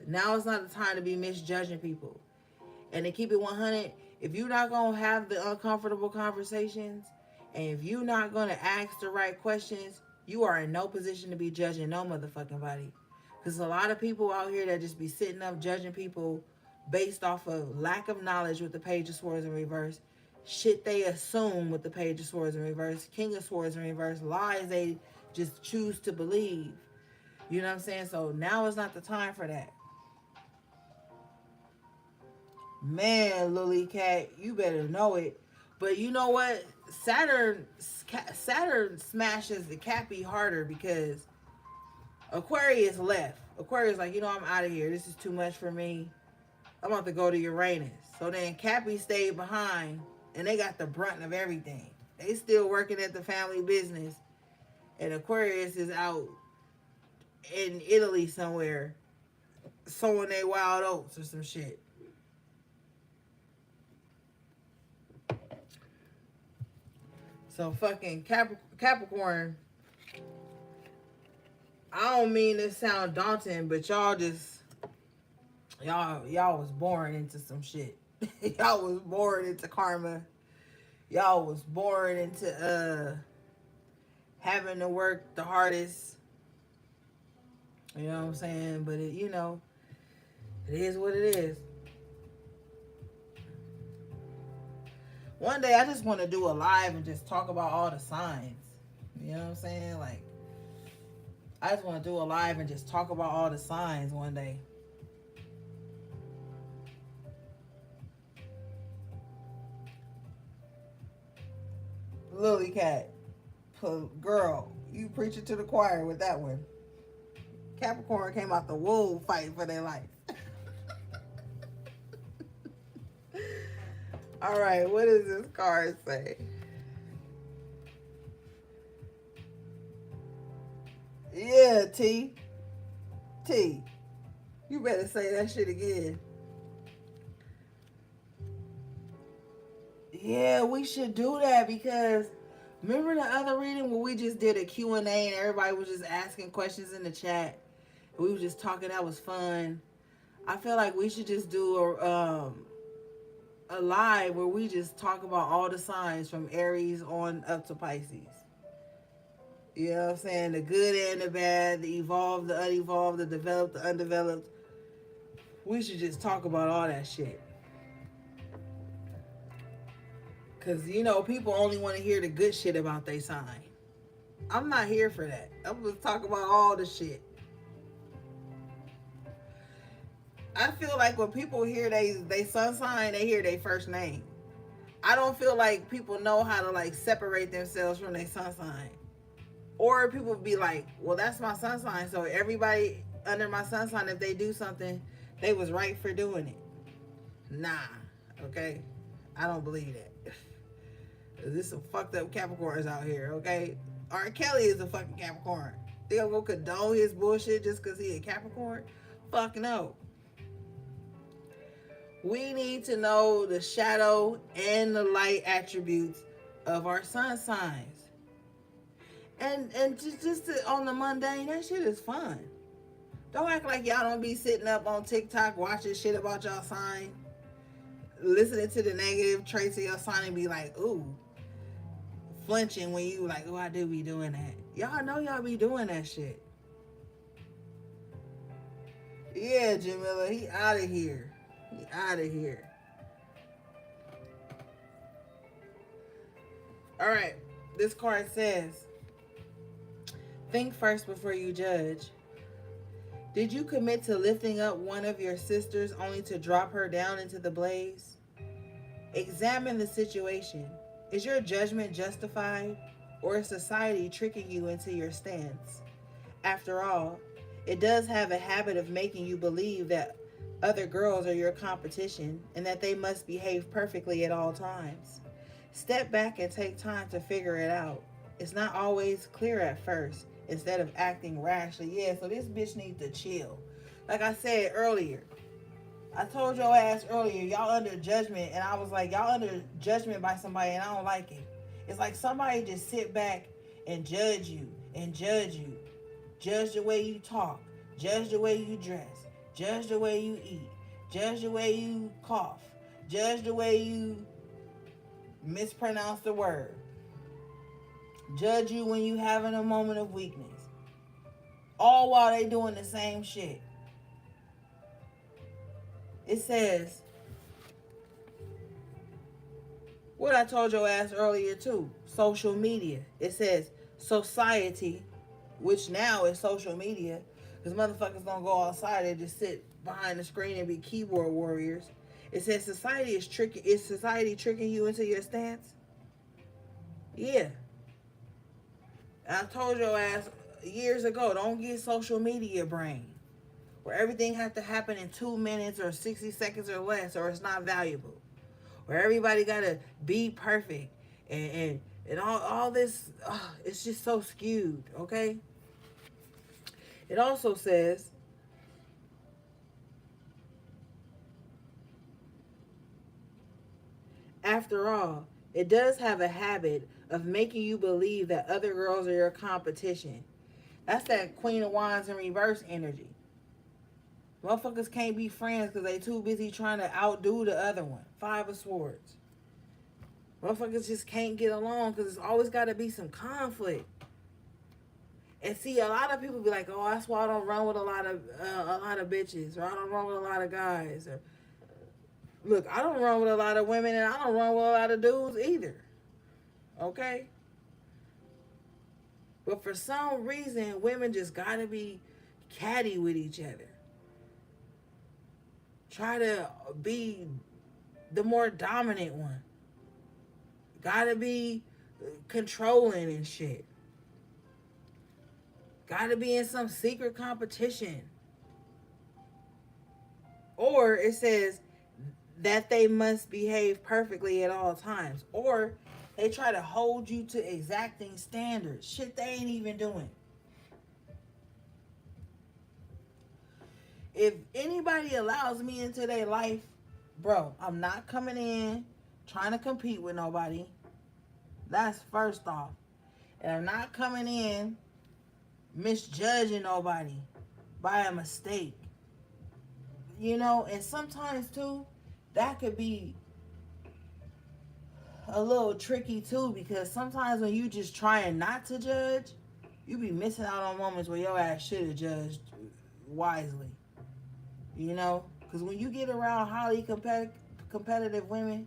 now is not the time to be misjudging people. And to keep it 100, if you're not going to have the uncomfortable conversations and if you're not going to ask the right questions, you are in no position to be judging no motherfucking body. Because a lot of people out here that just be sitting up judging people based off of lack of knowledge with the Page of Swords in reverse, shit they assume with the Page of Swords in reverse, King of Swords in reverse, lies they just choose to believe. You know what I'm saying? So now is not the time for that. Man, Lily Cat, you better know it. But you know what? Saturn smashes the Cappy harder because Aquarius left. Aquarius like, you know, I'm out of here. This is too much for me. I'm about to go to Uranus. So then Cappy stayed behind and they got the brunt of everything. They still working at the family business. And Aquarius is out in Italy somewhere sowing their wild oats or some shit. So fucking Capricorn, I don't mean to sound daunting, but y'all was born into some shit. Y'all was born into karma. Y'all was born into having to work the hardest. You know what I'm saying? But it, you know, it is what it is. One day I just want to do a live and just talk about all the signs. You know what I'm saying? Like, I just want to do a live and just talk about all the signs one day. Lily Cat, girl, you preaching to the choir with that one. Capricorn came out the womb fighting for their life. All right, what does this card say? Yeah, T. You better say that shit again. Yeah, we should do that because remember the other reading where we just did a Q&A and everybody was just asking questions in the chat. We were just talking. That was fun. I feel like we should just do a live where we just talk about all the signs from Aries on up to Pisces. You know what I'm saying? The good and the bad, the evolved, the unevolved, the developed, the undeveloped. We should just talk about all that shit. Because, you know, people only want to hear the good shit about their sign. I'm not here for that. I'm going to talk about all the shit. I feel like when people hear they sun sign, they hear their first name. I don't feel like people know how to, like, separate themselves from their sun sign. Or people be like, well, that's my sun sign, so everybody under my sun sign, if they do something, they was right for doing it. Nah, okay? I don't believe that. There's some fucked up Capricorns out here, okay? R. Kelly is a fucking Capricorn. They gonna go condone his bullshit just because he a Capricorn? Fuck no. We need to know the shadow and the light attributes of our sun signs. And just on the mundane, that shit is fun. Don't act like y'all don't be sitting up on TikTok watching shit about y'all sign, listening to the negative traits of your sign and be like, ooh, flinching when you like, oh, I do be doing that. Y'all know y'all be doing that shit. Yeah, Jamila, he out of here. He out of here. All right, this card says, think first before you judge. Did you commit to lifting up one of your sisters only to drop her down into the blaze? Examine the situation. Is your judgment justified, or is society tricking you into your stance? After all, it does have a habit of making you believe that other girls are your competition and that they must behave perfectly at all times. Step back and take time to figure it out. It's not always clear at first. Instead of acting rashly. Yeah, so this bitch needs to chill. Like I said earlier, I told your ass earlier, y'all under judgment, and I was like, y'all under judgment by somebody, and I don't like it. It's like somebody just sit back and judge you, and judge you. Judge the way you talk, judge the way you dress, judge the way you eat, judge the way you cough, judge the way you mispronounce the word, judge you when you having a moment of weakness. All while they doing the same shit. It says, what I told your ass earlier too, social media. It says society, which now is social media, because motherfuckers don't go outside, they just sit behind the screen and be keyboard warriors. It says society is tricking. Is society tricking you into your stance? Yeah. I told your ass years ago, don't get social media brain, where everything has to happen in 2 minutes or 60 seconds or less, or it's not valuable. Where everybody gotta be perfect, and all this, it's just so skewed. Okay. It also says, after all, it does have a habit of making you believe that other girls are your competition. That's that Queen of Wands in reverse energy. Motherfuckers can't be friends because they too busy trying to outdo the other one. Five of Swords. Motherfuckers just can't get along because there's always got to be some conflict. And see, a lot of people be like, "Oh, that's why I don't run with a lot of bitches, or I don't run with a lot of guys." Or, look, I don't run with a lot of women, and I don't run with a lot of dudes either. Okay. But for some reason, women just gotta be catty with each other. Try to be the more dominant one. Gotta be controlling and shit. Gotta be in some secret competition. Or it says that they must behave perfectly at all times. Or they try to hold you to exacting standards. Shit they ain't even doing. If anybody allows me into their life, bro, I'm not coming in trying to compete with nobody. That's first off. And I'm not coming in misjudging nobody by a mistake. You know, and sometimes too, that could be a little tricky too, because sometimes when you just trying not to judge, you be missing out on moments where your ass should have judged wisely. You know, because when you get around highly competitive women,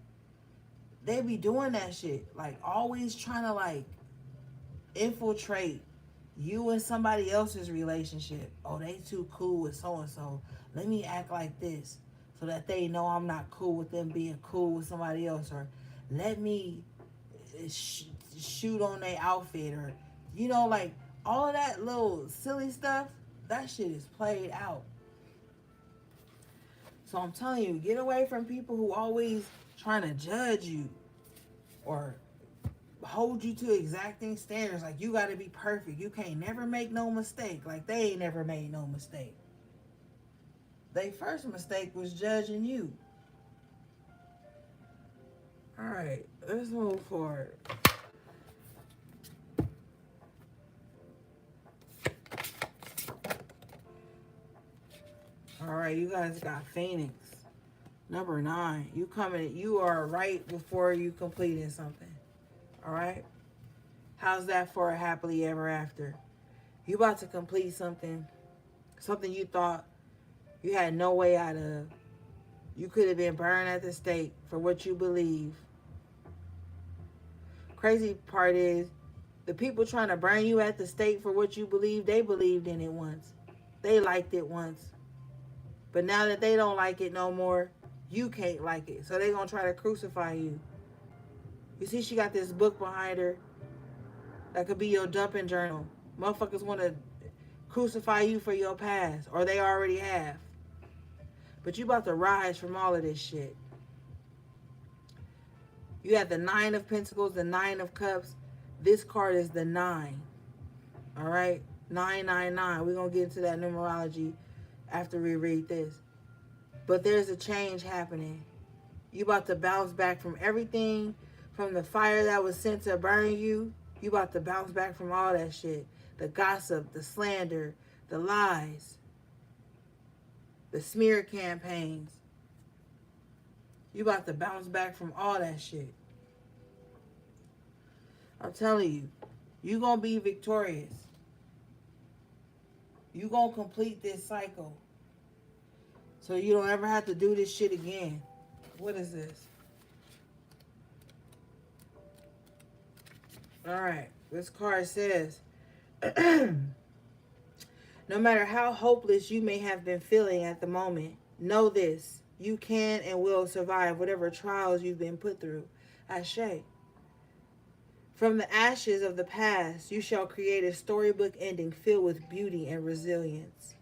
they be doing that shit, like always trying to like infiltrate you and somebody else's relationship. Oh, they too cool with so and so. Let me act like this so that they know I'm not cool with them being cool with somebody else, or let me shoot on their outfit, or you know, like all of that little silly stuff. That shit is played out. So I'm telling you, get away from people who always trying to judge you or hold you to exacting standards. Like you got to be perfect. You can't never make no mistake. Like they ain't never made no mistake. Their first mistake was judging you. All right, let's move forward. All right, you guys got Phoenix. Number 9. You are right before you completing something. All right? How's that for a happily ever after? You about to complete something you thought you had no way out of. You could have been burned at the stake for what you believe. Crazy part is, the people trying to burn you at the stake for what you believe, they believed in it once. They liked it once. But now that they don't like it no more, you can't like it. So they going to try to crucify you. You see, she got this book behind her that could be your dumping journal. Motherfuckers want to crucify you for your past, or they already have. But you about to rise from all of this shit. You have the 9 of Pentacles, the 9 of Cups. This card is the 9. All right? 999. We're going to get into that numerology after we read this. But there's a change happening. You about to bounce back from everything, from the fire that was sent to burn you. You about to bounce back from all that shit. The gossip, the slander, the lies, the smear campaigns. You about to bounce back from all that shit. I'm telling you, you gonna be victorious. You gonna complete this cycle. So you don't ever have to do this shit again. What is this? Alright, this card says, no matter how hopeless you may have been feeling at the moment, know this. You can and will survive whatever trials you've been put through. Ashe. From the ashes of the past, you shall create a storybook ending filled with beauty and resilience.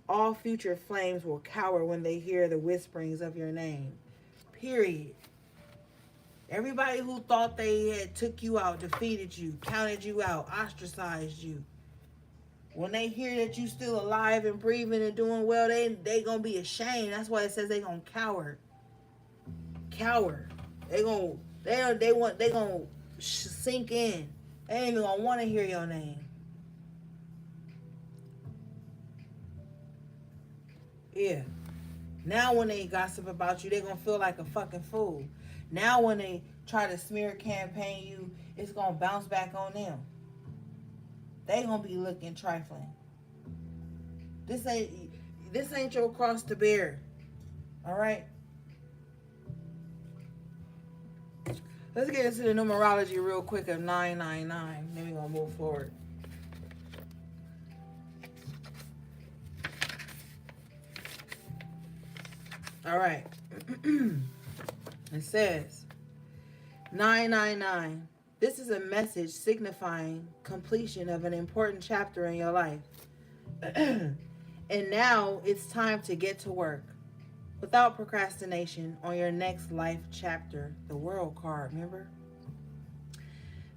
All future flames will cower when they hear the whisperings of your name. Period. Everybody who thought they had took you out, defeated you, counted you out, ostracized you, when they hear that you still alive and breathing and doing well, they gonna be ashamed. That's why it says they gonna cower. Cower. They gonna sink in. They ain't even gonna want to hear your name. Yeah. Now when they gossip about you, they gonna feel like a fucking fool. Now when they try to smear campaign you, it's gonna bounce back on them. They gonna be looking trifling. This ain't your cross to bear. All right. Let's get into the numerology real quick of 999. Then we're gonna move forward. All right. It says 999. This is a message signifying completion of an important chapter in your life. And now it's time to get to work without procrastination on your next life chapter. The World card, remember?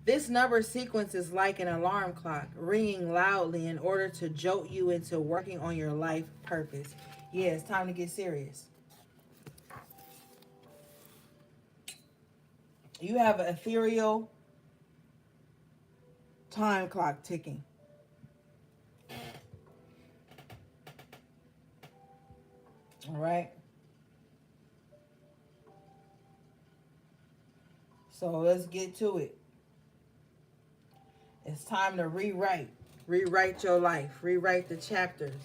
This number sequence is like an alarm clock ringing loudly in order to jolt you into working on your life purpose. Yeah, it's time to get serious. You have an ethereal time clock ticking. All right. So let's get to it. It's time to rewrite. Rewrite your life. Rewrite the chapters.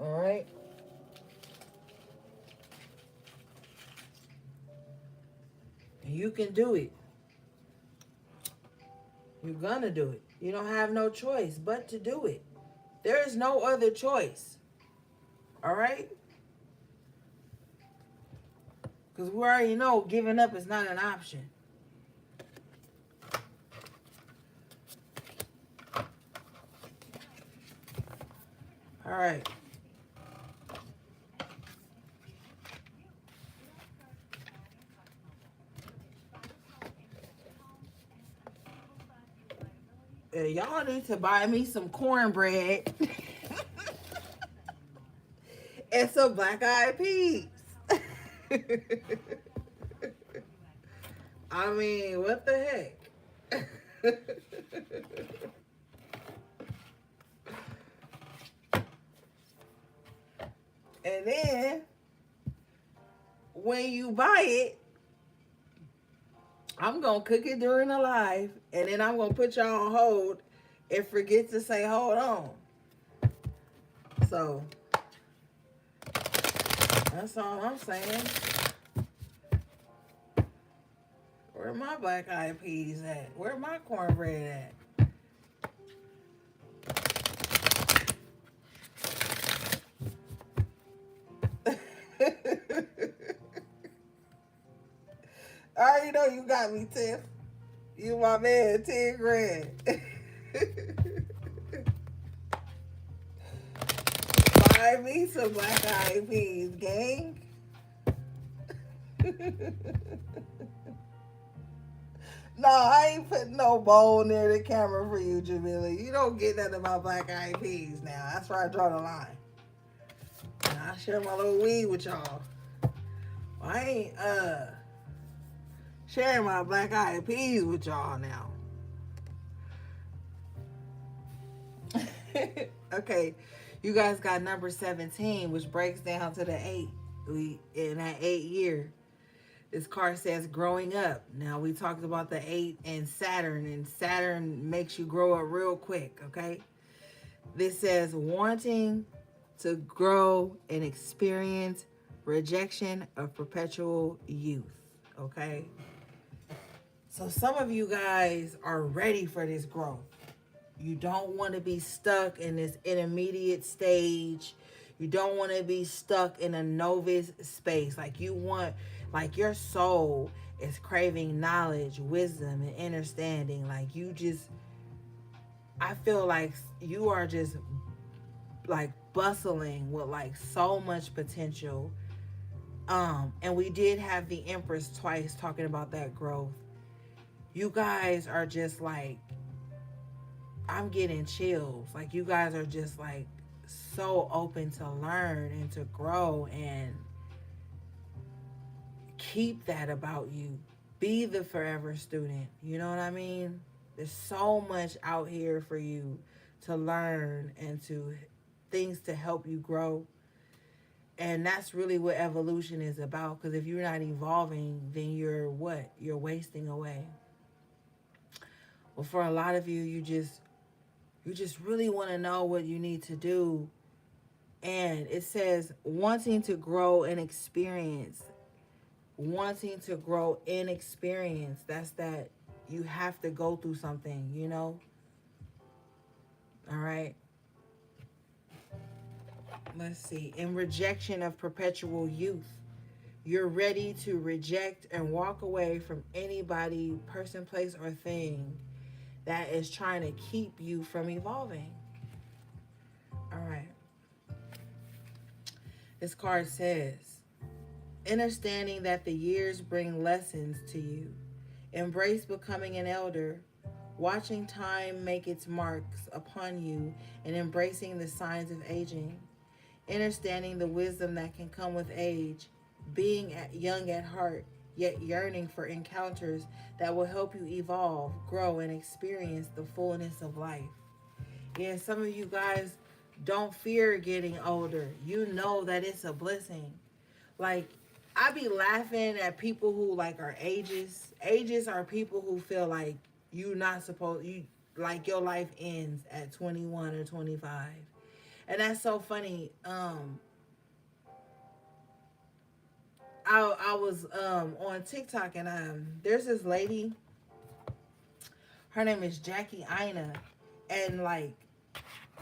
All right. And you can do it. You're gonna do it. You don't have no choice but to do it. There is no other choice. All right? Because we already know giving up is not an option. All right. Y'all need to buy me some cornbread and some black-eyed peas. I mean, what the heck? And then, when you buy it, I'm going to cook it during the live, and then I'm going to put y'all on hold and forget to say, hold on. So, that's all I'm saying. Where my black-eyed peas at? Where my cornbread at? I already know you got me, Tiff. You my man, 10 grand. Buy me some black-eyed peas, gang. No, I ain't putting no bowl near the camera for you, Jamila. You don't get none of my black-eyed peas now. That's where I draw the line. I share my little weed with y'all. I ain't sharing my black eyed peas with y'all now. Okay, you guys got number 17, which breaks down to the 8. We in that 8 year. This card says growing up. Now we talked about the 8 and Saturn makes you grow up real quick, okay? This says wanting to grow and experience rejection of perpetual youth, okay? So some of you guys are ready for this growth. You don't want to be stuck in this intermediate stage. You don't want to be stuck in a novice space. Like you want, like your soul is craving knowledge, wisdom, and understanding. Like you just, I feel like you are just like bustling with like so much potential. And we did have the Empress twice talking about that growth. You guys are just like, I'm getting chills. Like you guys are just like so open to learn and to grow, and keep that about you. Be the forever student. You know what I mean? There's so much out here for you to learn and to things to help you grow. And that's really what evolution is about, because if you're not evolving, then you're what? You're wasting away. Well, for a lot of you, you just really want to know what you need to do. And it says wanting to grow and experience. Wanting to grow in experience. That's that you have to go through something, you know? All right. Let's see. In rejection of perpetual youth. You're ready to reject and walk away from anybody, person, place, or thing that is trying to keep you from evolving. All right. This card says, understanding that the years bring lessons to you. Embrace becoming an elder, watching time make its marks upon you, and embracing the signs of aging. Understanding the wisdom that can come with age, being young at heart, yet yearning for encounters that will help you evolve, grow, and experience the fullness of life. Yeah, some of you guys don't fear getting older. You know that it's a blessing. Like, I be laughing at people who like are ages. Ages are people who feel like you not supposed you like your life ends at 21 or 25. And that's so funny. I was on TikTok, and there's this lady. Her name is Jackie Ina, and like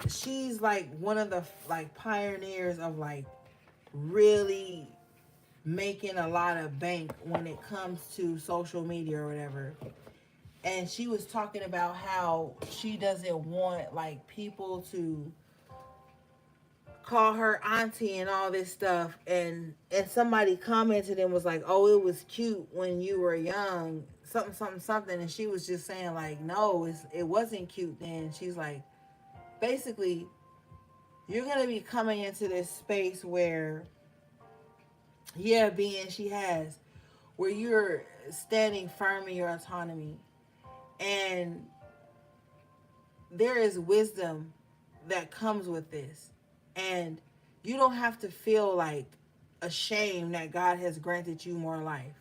she's like one of the like pioneers of like really making a lot of bank when it comes to social media or whatever. And she was talking about how she doesn't want like people to call her auntie and all this stuff, and somebody commented and was like, oh, it was cute when you were young, something, and she was just saying like, no, it wasn't cute then. She's like, basically, you're gonna be coming into this space where, yeah, being she has, where you're standing firm in your autonomy, and there is wisdom that comes with this. And you don't have to feel like ashamed that God has granted you more life.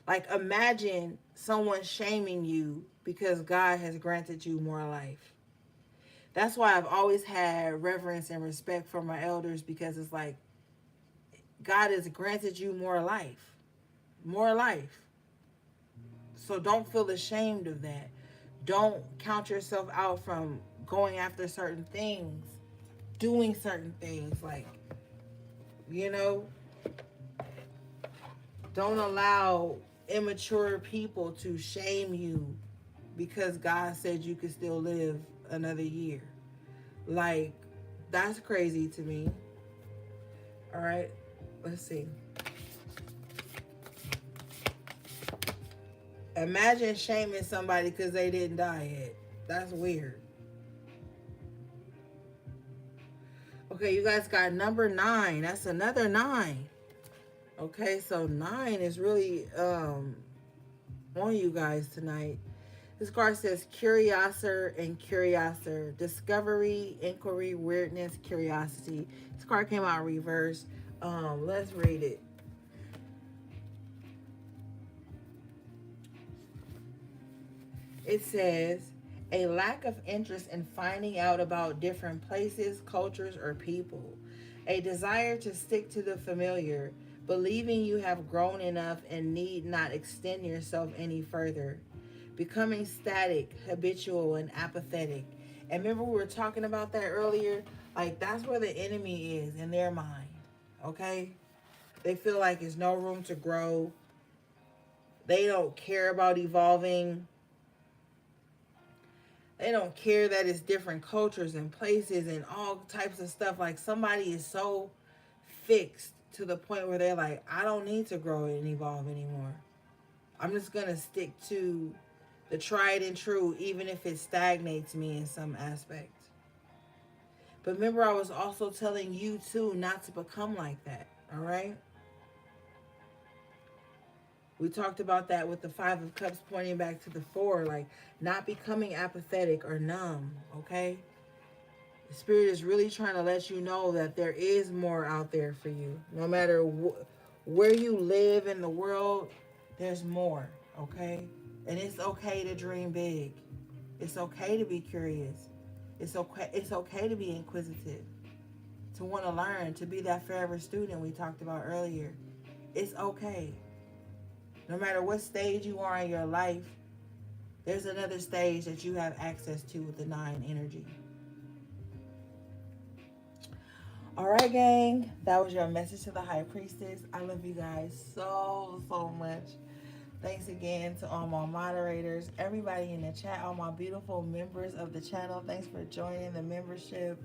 Like, imagine someone shaming you because God has granted you more life. That's why I've always had reverence and respect for my elders, because it's like God has granted you more life. More life. So don't feel ashamed of that. Don't count yourself out from going after certain things, doing certain things. Like, you know, don't allow immature people to shame you because God said you could still live another year. Like, that's crazy to me. All right, let's see. Imagine shaming somebody because they didn't die yet. That's weird. Okay, you guys got number 9. That's another 9. Okay, so 9 is really on you guys tonight. This card says curiosor and curiosor. Discovery, inquiry, weirdness, curiosity. This card came out reverse. Let's read it. It says, a lack of interest in finding out about different places, cultures, or people. A desire to stick to the familiar, believing you have grown enough and need not extend yourself any further. Becoming static, habitual, and apathetic. And remember, we were talking about that earlier? Like, that's where the enemy is in their mind. Okay? They feel like there's no room to grow. They don't care about evolving. They don't care that it's different cultures and places and all types of stuff. Like, somebody is so fixed to the point where they're like, I don't need to grow and evolve anymore. I'm just going to stick to the tried and true, even if it stagnates me in some aspect. But remember, I was also telling you too not to become like that. All right? We talked about that with the 5 of Cups pointing back to the 4, like not becoming apathetic or numb. Okay? The Spirit is really trying to let you know that there is more out there for you. No matter where you live in the world, there's more. Okay? And it's okay to dream big. It's okay to be curious. It's okay to be inquisitive, to want to learn, to be that forever student we talked about earlier. It's okay. No matter what stage you are in your life, there's another stage that you have access to with the 9 energy. All right, gang. That was your message to the High Priestess. I love you guys so, so much. Thanks again to all my moderators, everybody in the chat, all my beautiful members of the channel. Thanks for joining the membership.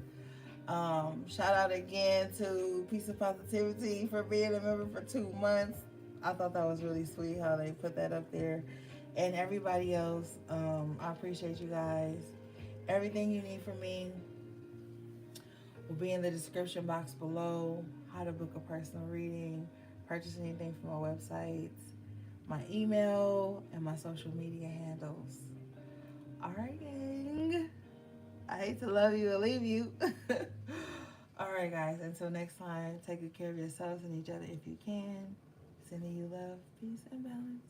Shout out again to Peace and Positivity for being a member for 2 months. I thought that was really sweet how they put that up there. And everybody else, I appreciate you guys. Everything you need from me will be in the description box below. How to book a personal reading, purchase anything from my websites, my email, and my social media handles. All right, gang. I hate to love you and leave you. All right, guys. Until next time, take good care of yourselves and each other if you can. Sending you love, peace, and balance.